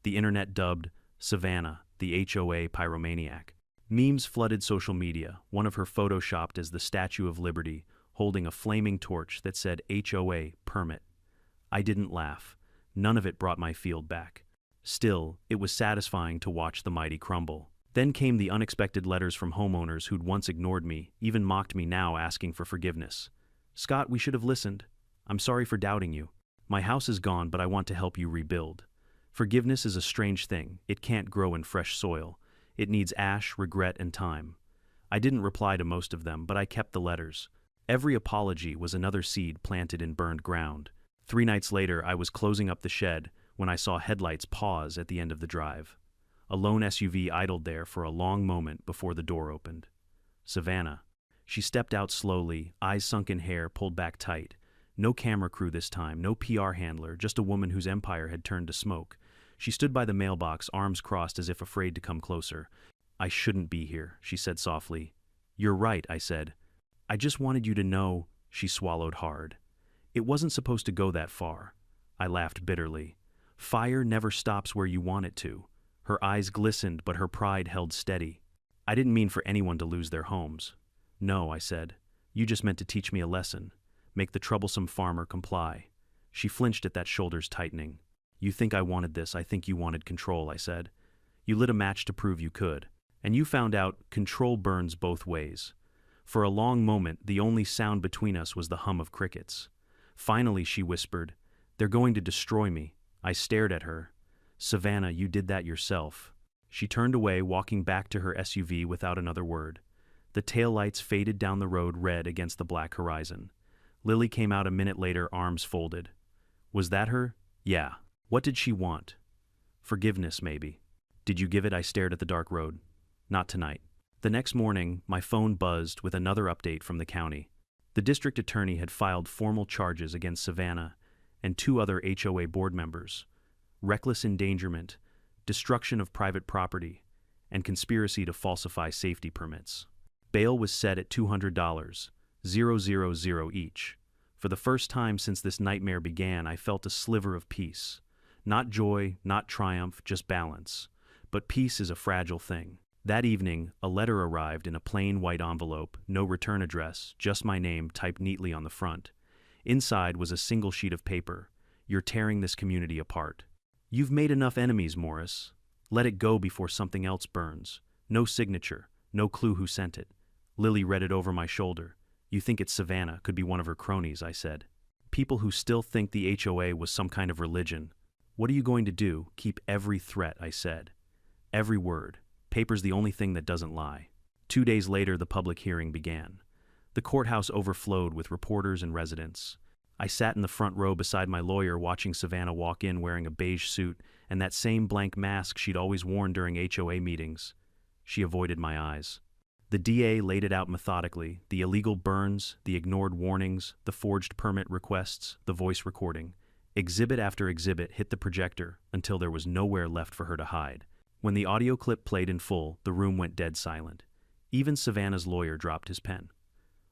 The internet dubbed Savannah the HOA pyromaniac. Memes flooded social media, one of her photoshopped as the Statue of Liberty, holding a flaming torch that said HOA permit. I didn't laugh. None of it brought my field back. Still, it was satisfying to watch the mighty crumble. Then came the unexpected letters from homeowners who'd once ignored me, even mocked me now, asking for forgiveness. "Scott, we should have listened. I'm sorry for doubting you. My house is gone, but I want to help you rebuild." Forgiveness is a strange thing. It can't grow in fresh soil. It needs ash, regret, and time. I didn't reply to most of them, but I kept the letters. Every apology was another seed planted in burned ground. 3 nights later, I was closing up the shed when I saw headlights pause at the end of the drive. A lone SUV idled there for a long moment before the door opened. Savannah. She stepped out slowly, eyes sunk in hair pulled back tight. No camera crew this time, no PR handler, just a woman whose empire had turned to smoke. She stood by the mailbox, arms crossed as if afraid to come closer. "I shouldn't be here," she said softly. "You're right," I said. "I just wanted you to know." She swallowed hard. "It wasn't supposed to go that far." I laughed bitterly. "Fire never stops where you want it to." Her eyes glistened, but her pride held steady. "I didn't mean for anyone to lose their homes." "No," I said. "You just meant to teach me a lesson. Make the troublesome farmer comply." She flinched at that, shoulders tightening. "You think I wanted this, I think you wanted control," I said. "You lit a match to prove you could. And you found out control burns both ways." For a long moment, the only sound between us was the hum of crickets. Finally, she whispered, "They're going to destroy me." I stared at her. "Savannah, you did that yourself." She turned away, walking back to her SUV without another word. The taillights faded down the road, red against the black horizon. Lily came out a minute later, arms folded. "Was that her?" "Yeah." "What did she want?" "Forgiveness, maybe." "Did you give it?" I stared at the dark road. "Not tonight." The next morning, my phone buzzed with another update from the county. The district attorney had filed formal charges against Savannah and 2 other HOA board members: reckless endangerment, destruction of private property, and conspiracy to falsify safety permits. Bail was set at $200, $000 each. For the first time since this nightmare began, I felt a sliver of peace. Not joy, not triumph, just balance. But peace is a fragile thing. That evening, a letter arrived in a plain white envelope, no return address, just my name typed neatly on the front. Inside was a single sheet of paper. "You're tearing this community apart. You've made enough enemies, Morris. Let it go before something else burns." No signature, no clue who sent it. Lily read it over my shoulder. "You think it's Savannah, could be one of her cronies," I said. "People who still think the HOA was some kind of religion. What are you going to do?" "Keep every threat," I said. "Every word. Paper's the only thing that doesn't lie." 2 days later, the public hearing began. The courthouse overflowed with reporters and residents. I sat in the front row beside my lawyer watching Savannah walk in wearing a beige suit and that same blank mask she'd always worn during HOA meetings. She avoided my eyes. The DA laid it out methodically, the illegal burns, the ignored warnings, the forged permit requests, the voice recording. Exhibit after exhibit hit the projector until there was nowhere left for her to hide. When the audio clip played in full, the room went dead silent. Even Savannah's lawyer dropped his pen.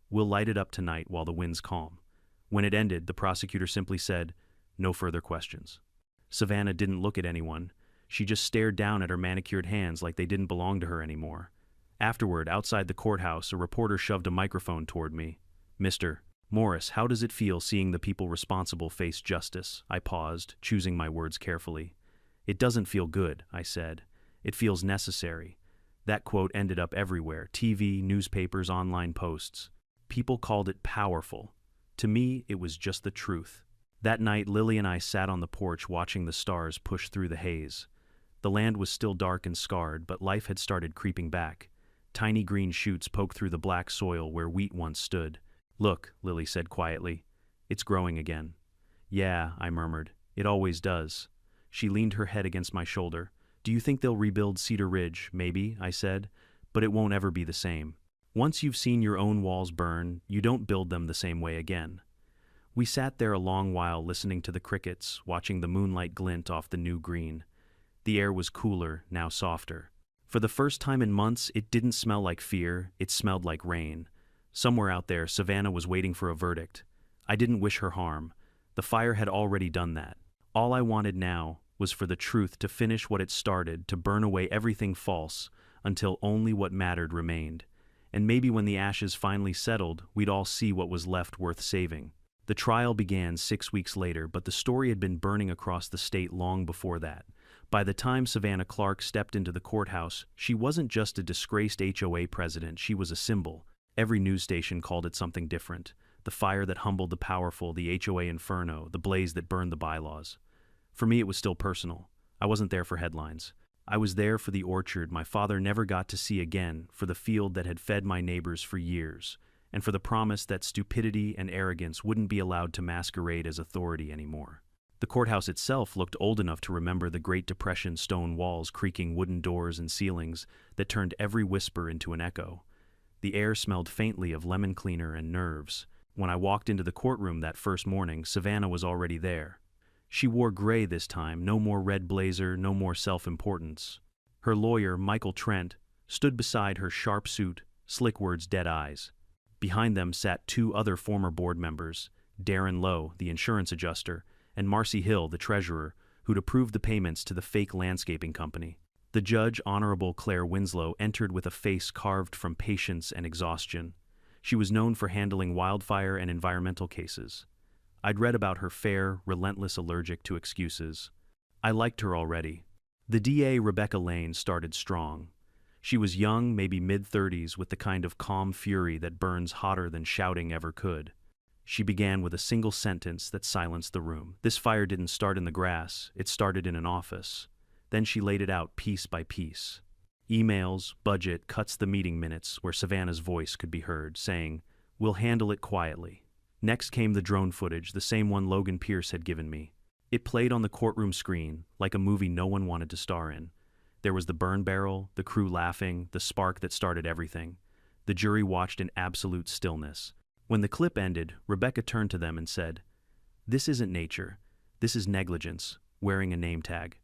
"We'll light it up tonight while the wind's calm." When it ended, the prosecutor simply said, "No further questions." Savannah didn't look at anyone. She just stared down at her manicured hands like they didn't belong to her anymore. Afterward, outside the courthouse, a reporter shoved a microphone toward me. "Mr. Morris, how does it feel seeing the people responsible face justice?" I paused, choosing my words carefully. "It doesn't feel good," I said. "It feels necessary." That quote ended up everywhere: TV, newspapers, online posts. People called it powerful. To me, it was just the truth. That night, Lily and I sat on the porch watching the stars push through the haze. The land was still dark and scarred, but life had started creeping back. Tiny green shoots poked through the black soil where wheat once stood. "Look," Lily said quietly. "It's growing again." "Yeah," I murmured. "It always does." She leaned her head against my shoulder. "Do you think they'll rebuild Cedar Ridge?" "Maybe," I said. "But it won't ever be the same. Once you've seen your own walls burn, you don't build them the same way again." We sat there a long while listening to the crickets, watching the moonlight glint off the new green. The air was cooler, now softer. For the first time in months, it didn't smell like fear, it smelled like rain. Somewhere out there, Savannah was waiting for a verdict. I didn't wish her harm. The fire had already done that. All I wanted now was for the truth to finish what it started, to burn away everything false, until only what mattered remained. And maybe when the ashes finally settled, we'd all see what was left worth saving. The trial began 6 weeks later, but the story had been burning across the state long before that. By the time Savannah Clark stepped into the courthouse, she wasn't just a disgraced HOA president, she was a symbol. Every news station called it something different. The fire that humbled the powerful, the HOA inferno, the blaze that burned the bylaws. For me, it was still personal. I wasn't there for headlines. I was there for the orchard my father never got to see again, for the field that had fed my neighbors for years, and for the promise that stupidity and arrogance wouldn't be allowed to masquerade as authority anymore. The courthouse itself looked old enough to remember the Great Depression stone walls, creaking wooden doors and ceilings that turned every whisper into an echo. The air smelled faintly of lemon cleaner and nerves. When I walked into the courtroom that first morning, Savannah was already there. She wore gray this time, no more red blazer, no more self-importance. Her lawyer, Michael Trent, stood beside her, sharp suit, slick words, dead eyes. Behind them sat 2 other former board members, Darren Lowe, the insurance adjuster, and Marcy Hill, the treasurer, who'd approved the payments to the fake landscaping company. The judge, Honorable Claire Winslow, entered with a face carved from patience and exhaustion. She was known for handling wildfire and environmental cases. I'd read about her fair, relentless, allergic to excuses. I liked her already. The DA, Rebecca Lane, started strong. She was young, maybe mid-30s, with the kind of calm fury that burns hotter than shouting ever could. She began with a single sentence that silenced the room. "This fire didn't start in the grass, it started in an office." Then she laid it out piece by piece. Emails, budget, cuts, the meeting minutes where Savannah's voice could be heard, saying, "We'll handle it quietly." Next came the drone footage, the same one Logan Pierce had given me. It played on the courtroom screen, like a movie no one wanted to star in. There was the burn barrel, the crew laughing, the spark that started everything. The jury watched in absolute stillness. When the clip ended, Rebecca turned to them and said, "This isn't nature. This is negligence, wearing a name tag."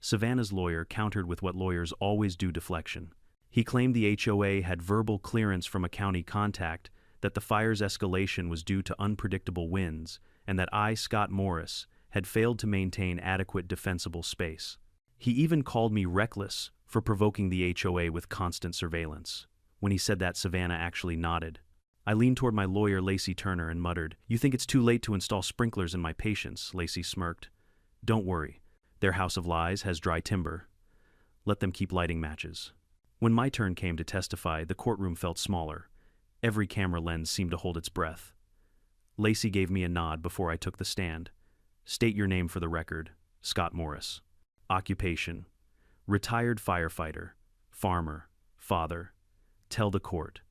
Savannah's lawyer countered with what lawyers always do: deflection. He claimed the HOA had verbal clearance from a county contact that the fire's escalation was due to unpredictable winds, and that I, Scott Morris, had failed to maintain adequate defensible space. He even called me reckless for provoking the HOA with constant surveillance. When he said that, Savannah actually nodded. I leaned toward my lawyer, Lacey Turner, and muttered, "You think it's too late to install sprinklers in my patients?" Lacey smirked. "Don't worry. Their house of lies has dry timber. Let them keep lighting matches." When my turn came to testify, the courtroom felt smaller. Every camera lens seemed to hold its breath. Lacey gave me a nod before I took the stand. "State your name for the record." "Scott Morris." "Occupation?" "Retired firefighter, farmer, father." "Tell the court."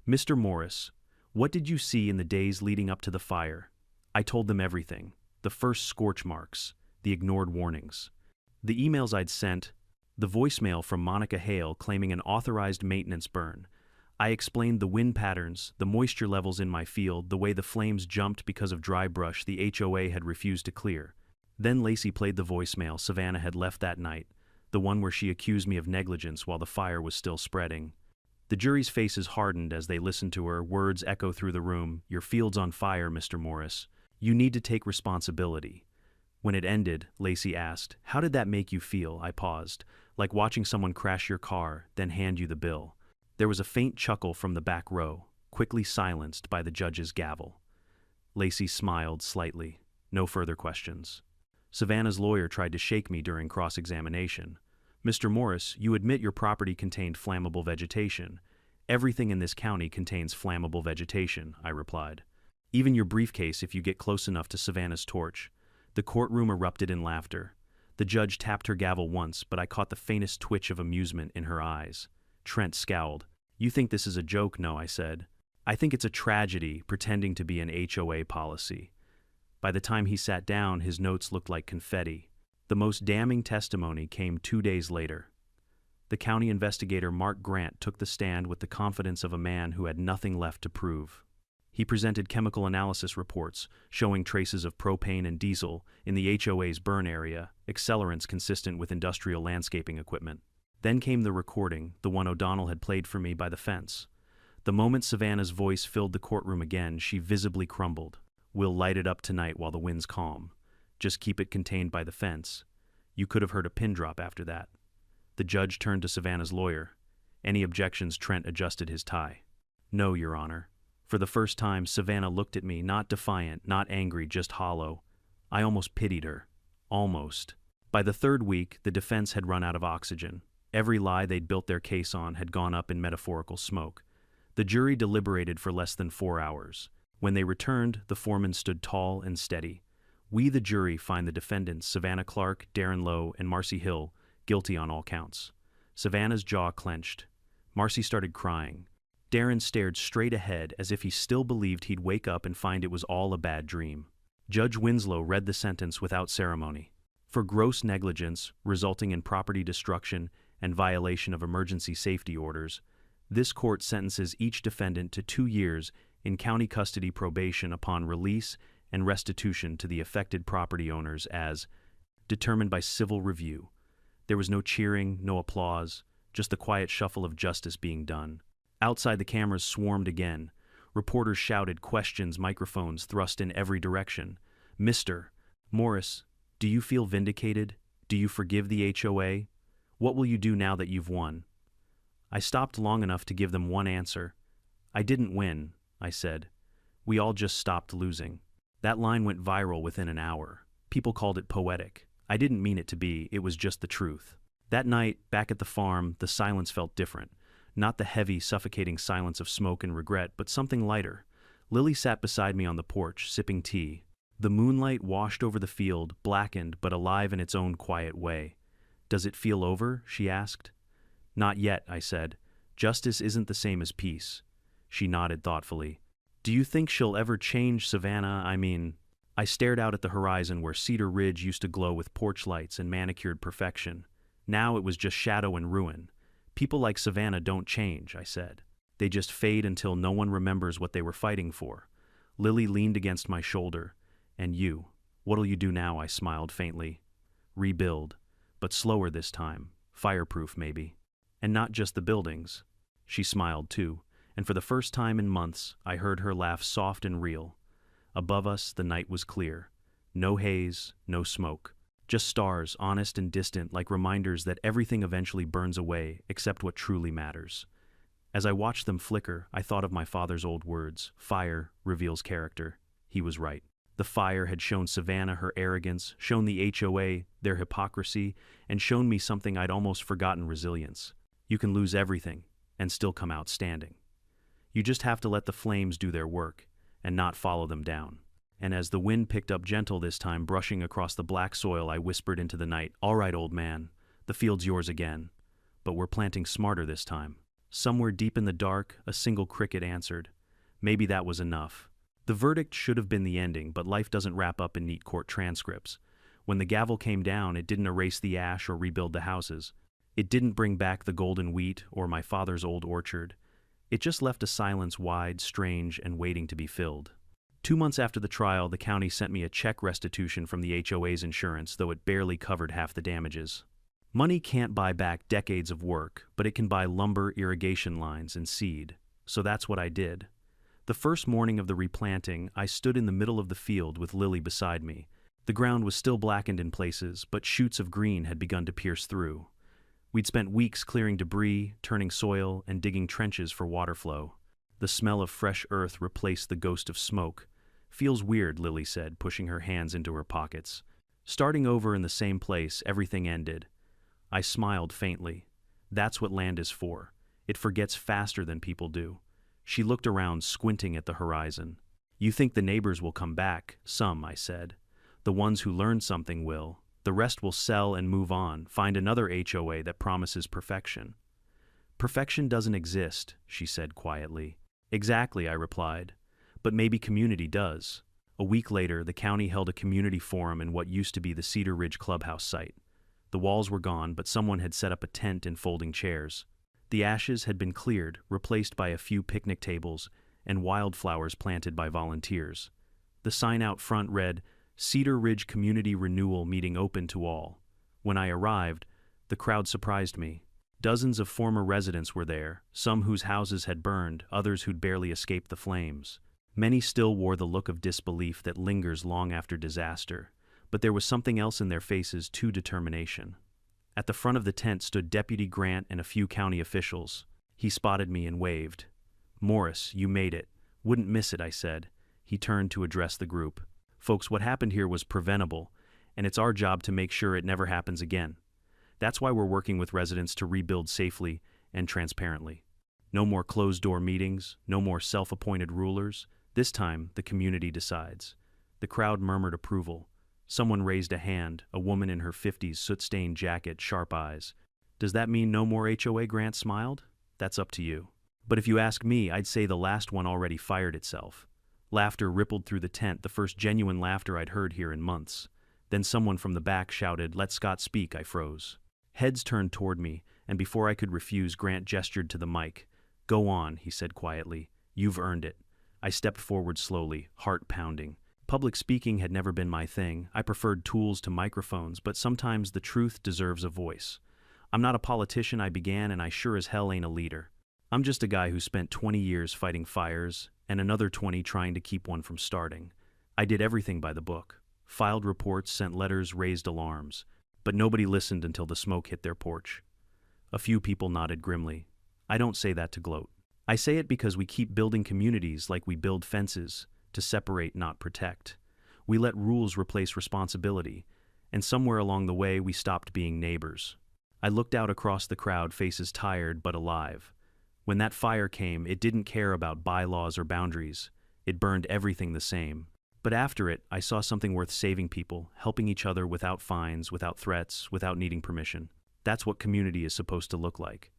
"Mr. Morris, what did you see in the days leading up to the fire?" I told them everything. The first scorch marks, the ignored warnings, the emails I'd sent, the voicemail from Monica Hale claiming an authorized maintenance burn. I explained the wind patterns, the moisture levels in my field, the way the flames jumped because of dry brush the HOA had refused to clear. Then Lacey played the voicemail Savannah had left that night, the one where she accused me of negligence while the fire was still spreading. The jury's faces hardened as they listened to her, words echo through the room. "Your field's on fire, Mr. Morris. You need to take responsibility." When it ended, Lacey asked, "How did that make you feel?" I paused, like watching someone crash your car, then hand you the bill. There was a faint chuckle from the back row, quickly silenced by the judge's gavel. Lacey smiled slightly. No further questions. Savannah's lawyer tried to shake me during cross-examination. "Mr. Morris, you admit your property contained flammable vegetation. Everything in this county contains flammable vegetation," I replied. "Even your briefcase if you get close enough to Savannah's torch." The courtroom erupted in laughter. The judge tapped her gavel once, but I caught the faintest twitch of amusement in her eyes. Trent scowled. "You think this is a joke?" "No," I said. "I think it's a tragedy pretending to be an HOA policy." By the time he sat down, his notes looked like confetti. The most damning testimony came 2 days later. The county investigator Mark Grant took the stand with the confidence of a man who had nothing left to prove. He presented chemical analysis reports showing traces of propane and diesel in the HOA's burn area, accelerants consistent with industrial landscaping equipment. Then came the recording, the one O'Donnell had played for me by the fence. The moment Savannah's voice filled the courtroom again, she visibly crumbled. "We'll light it up tonight while the wind's calm. Just keep it contained by the fence." You could have heard a pin drop after that. The judge turned to Savannah's lawyer. "Any objections?" Trent adjusted his tie. "No, Your Honor." For the first time, Savannah looked at me, not defiant, not angry, just hollow. I almost pitied her. Almost. By the third week, the defense had run out of oxygen. Every lie they'd built their case on had gone up in metaphorical smoke. The jury deliberated for less than 4 hours. When they returned, the foreman stood tall and steady. "We, the jury, find the defendants, Savannah Clark, Darren Lowe, and Marcy Hill, guilty on all counts." Savannah's jaw clenched. Marcy started crying. Darren stared straight ahead as if he still believed he'd wake up and find it was all a bad dream. Judge Winslow read the sentence without ceremony. For gross negligence, resulting in property destruction and violation of emergency safety orders, this court sentences each defendant to 2 years in county custody probation upon release and restitution to the affected property owners as determined by civil review. There was no cheering, no applause, just the quiet shuffle of justice being done. Outside, the cameras swarmed again. Reporters shouted, questions, microphones thrust in every direction. "Mr. Morris, do you feel vindicated? Do you forgive the HOA? What will you do now that you've won?" I stopped long enough to give them one answer. "I didn't win," I said. "We all just stopped losing." That line went viral within an hour. People called it poetic. I didn't mean it to be, it was just the truth. That night, back at the farm, the silence felt different. Not the heavy, suffocating silence of smoke and regret, but something lighter. Lily sat beside me on the porch, sipping tea. The moonlight washed over the field, blackened but alive in its own quiet way. "Does it feel over?" she asked. "Not yet," I said. "Justice isn't the same as peace." She nodded thoughtfully. "Do you think she'll ever change, Savannah? I stared out at the horizon where Cedar Ridge used to glow with porch lights and manicured perfection. Now it was just shadow and ruin. "People like Savannah don't change," I said. "They just fade until no one remembers what they were fighting for." Lily leaned against my shoulder. "And you? What'll you do now?" I smiled faintly. "Rebuild. But slower this time. Fireproof, maybe. And not just the buildings." She smiled too, and for the first time in months, I heard her laugh soft and real. Above us, the night was clear. No haze, no smoke. Just stars, honest and distant, like reminders that everything eventually burns away except what truly matters. As I watched them flicker, I thought of my father's old words, "Fire reveals character." He was right. The fire had shown Savannah her arrogance, shown the HOA their hypocrisy, and shown me something I'd almost forgotten: resilience. You can lose everything and still come out standing. You just have to let the flames do their work and not follow them down. And as the wind picked up gentle this time, brushing across the black soil, I whispered into the night, "All right, old man, the field's yours again. But we're planting smarter this time." Somewhere deep in the dark, a single cricket answered. Maybe that was enough. The verdict should have been the ending, but life doesn't wrap up in neat court transcripts. When the gavel came down, it didn't erase the ash or rebuild the houses. It didn't bring back the golden wheat or my father's old orchard. It just left a silence wide, strange, and waiting to be filled. 2 months after the trial, the county sent me a check restitution from the HOA's insurance, though it barely covered half the damages. Money can't buy back decades of work, but it can buy lumber, irrigation lines, and seed. So that's what I did. The first morning of the replanting, I stood in the middle of the field with Lily beside me. The ground was still blackened in places, but shoots of green had begun to pierce through. We'd spent weeks clearing debris, turning soil, and digging trenches for water flow. The smell of fresh earth replaced the ghost of smoke. "Feels weird," Lily said, pushing her hands into her pockets. "Starting over in the same place, everything ended." I smiled faintly. That's what land is for. It forgets faster than people do. She looked around, squinting at the horizon. "You think the neighbors will come back?" "Some," I said. "The ones who learned something will. The rest will sell and move on, find another HOA that promises perfection." "Perfection doesn't exist," she said quietly. "Exactly," I replied. "But maybe community does." A week later, the county held a community forum in what used to be the Cedar Ridge clubhouse site. The walls were gone, but someone had set up a tent and folding chairs. The ashes had been cleared, replaced by a few picnic tables and wildflowers planted by volunteers. The sign out front read, "Cedar Ridge Community Renewal Meeting Open to All." When I arrived, the crowd surprised me. Dozens of former residents were there, some whose houses had burned, others who'd barely escaped the flames. Many still wore the look of disbelief that lingers long after disaster, but there was something else in their faces too: determination. At the front of the tent stood Deputy Grant and a few county officials. He spotted me and waved. "Morris, you made it. Wouldn't miss it," I said. He turned to address the group. "Folks, what happened here was preventable, and it's our job to make sure it never happens again. That's why we're working with residents to rebuild safely and transparently. No more closed-door meetings, no more self-appointed rulers. This time, the community decides." The crowd murmured approval. Someone raised a hand, a woman in her 50s, soot-stained jacket, sharp eyes. "Does that mean no more HOA?" Grant smiled. "That's up to you. But if you ask me, I'd say the last one already fired itself." Laughter rippled through the tent, the first genuine laughter I'd heard here in months. Then someone from the back shouted, "Let Scott speak." I froze. Heads turned toward me, and before I could refuse, Grant gestured to the mic. "Go on," he said quietly. "You've earned it." I stepped forward slowly, heart pounding. Public speaking had never been my thing. I preferred tools to microphones, but sometimes the truth deserves a voice. "I'm not a politician," I began, "and I sure as hell ain't a leader. I'm just a guy who spent 20 years fighting fires, and another 20 trying to keep one from starting. I did everything by the book. Filed reports, sent letters, raised alarms. But nobody listened until the smoke hit their porch." A few people nodded grimly. I don't say that to gloat. I say it because we keep building communities like we build fences, to separate, not protect. We let rules replace responsibility, and somewhere along the way we stopped being neighbors. I looked out across the crowd, faces tired but alive. When that fire came, it didn't care about bylaws or boundaries. It burned everything the same. But after it, I saw something worth saving: people, helping each other without fines, without threats, without needing permission. That's what community is supposed to look like.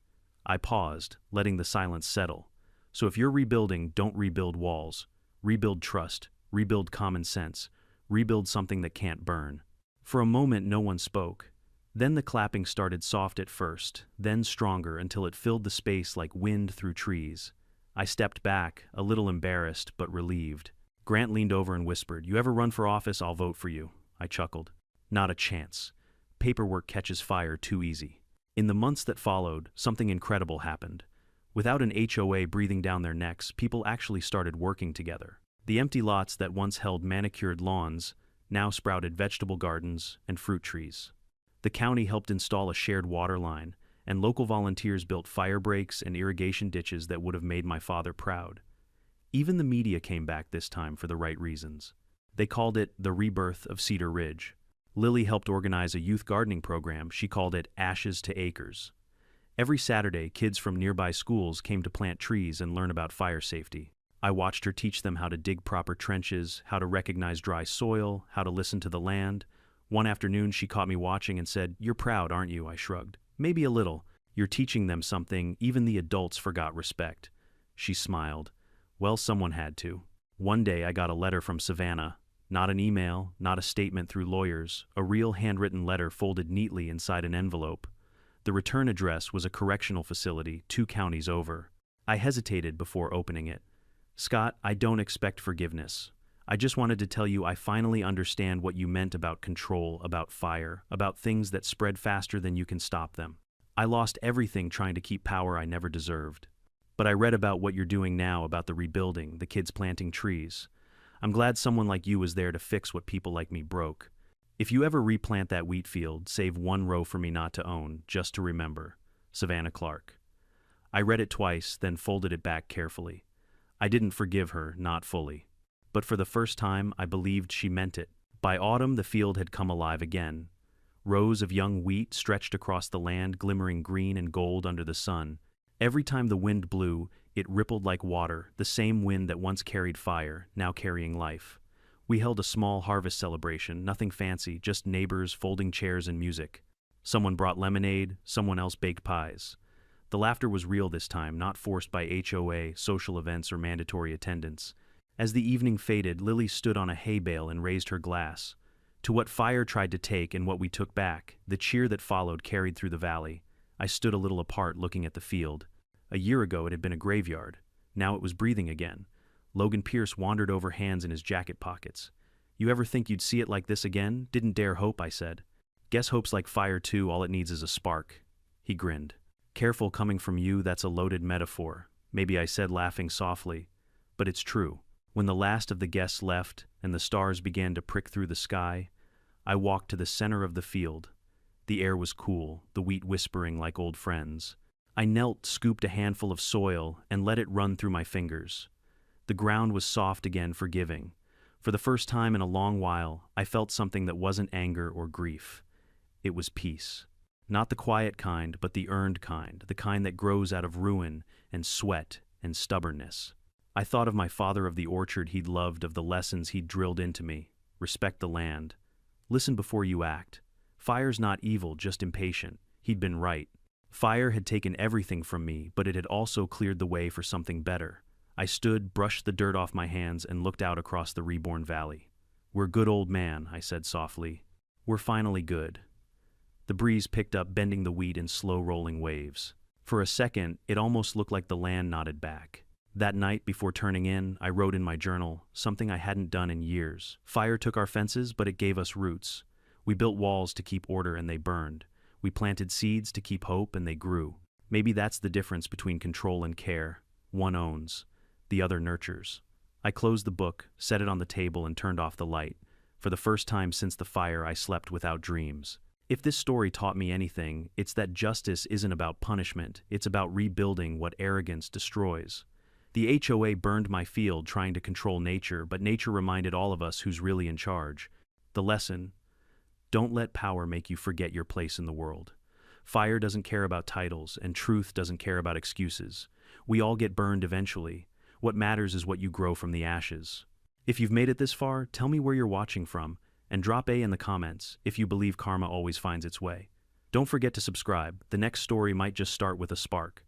I paused, letting the silence settle. So if you're rebuilding, don't rebuild walls. Rebuild trust, rebuild common sense, rebuild something that can't burn. For a moment, no one spoke. Then the clapping started, soft at first, then stronger until it filled the space like wind through trees. I stepped back, a little embarrassed but relieved. Grant leaned over and whispered, "You ever run for office, I'll vote for you." I chuckled. "Not a chance. Paperwork catches fire too easy." In the months that followed, something incredible happened. Without an HOA breathing down their necks, people actually started working together. The empty lots that once held manicured lawns now sprouted vegetable gardens and fruit trees. The county helped install a shared water line, and local volunteers built fire breaks and irrigation ditches that would have made my father proud. Even the media came back this time for the right reasons. They called it the rebirth of Cedar Ridge. Lily helped organize a youth gardening program. She called it Ashes to Acres. Every Saturday, kids from nearby schools came to plant trees and learn about fire safety. I watched her teach them how to dig proper trenches, how to recognize dry soil, how to listen to the land. One afternoon, she caught me watching and said, "You're proud, aren't you?" I shrugged. "Maybe a little. You're teaching them something. Even the adults forgot respect." She smiled. "Well, someone had to." One day I got a letter from Savannah. Not an email, not a statement through lawyers, a real handwritten letter folded neatly inside an envelope. The return address was a correctional facility 2 counties over. I hesitated before opening it. Scott, I don't expect forgiveness. I just wanted to tell you I finally understand what you meant about control, about fire, about things that spread faster than you can stop them. I lost everything trying to keep power I never deserved. But I read about what you're doing now, about the rebuilding, the kids planting trees. I'm glad someone like you was there to fix what people like me broke. If you ever replant that wheat field, save 1 row for me not to own, just to remember. Savannah Clark. I read it twice, then folded it back carefully. I didn't forgive her, not fully. But for the first time, I believed she meant it. By autumn, the field had come alive again. Rows of young wheat stretched across the land, glimmering green and gold under the sun. Every time the wind blew, it rippled like water, the same wind that once carried fire, now carrying life. We held a small harvest celebration, nothing fancy, just neighbors, folding chairs, and music. Someone brought lemonade, someone else baked pies. The laughter was real this time, not forced by HOA, social events, or mandatory attendance. As the evening faded, Lily stood on a hay bale and raised her glass. To what fire tried to take and what we took back, the cheer that followed carried through the valley. I stood a little apart, looking at the field. A year ago it had been a graveyard. Now it was breathing again. Logan Pierce wandered over, hands in his jacket pockets. You ever think you'd see it like this again? Didn't dare hope, I said. Guess hope's like fire too, all it needs is a spark. He grinned. Careful, coming from you, that's a loaded metaphor. Maybe I said, laughing softly. But it's true. When the last of the guests left and the stars began to prick through the sky, I walked to the center of the field. The air was cool, the wheat whispering like old friends. I knelt, scooped a handful of soil, and let it run through my fingers. The ground was soft again, forgiving. For the first time in a long while, I felt something that wasn't anger or grief. It was peace. Not the quiet kind, but the earned kind, the kind that grows out of ruin and sweat and stubbornness. I thought of my father, of the orchard he'd loved, of the lessons he'd drilled into me. Respect the land. Listen before you act. Fire's not evil, just impatient. He'd been right. Fire had taken everything from me, but it had also cleared the way for something better. I stood, brushed the dirt off my hands, and looked out across the reborn valley. We're good, old man, I said softly. We're finally good. The breeze picked up, bending the wheat in slow rolling waves. For a second, it almost looked like the land nodded back. That night, before turning in, I wrote in my journal, something I hadn't done in years. Fire took our fences, but it gave us roots. We built walls to keep order, and they burned. We planted seeds to keep hope, and they grew. Maybe that's the difference between control and care. One owns, the other nurtures. I closed the book, set it on the table, and turned off the light. For the first time since the fire, I slept without dreams. If this story taught me anything, it's that justice isn't about punishment. It's about rebuilding what arrogance destroys. The HOA burned my field trying to control nature, but nature reminded all of us who's really in charge. The lesson: don't let power make you forget your place in the world. Fire doesn't care about titles, and truth doesn't care about excuses. We all get burned eventually. What matters is what you grow from the ashes. If you've made it this far, tell me where you're watching from, and drop A in the comments if you believe karma always finds its way. Don't forget to subscribe. The next story might just start with a spark.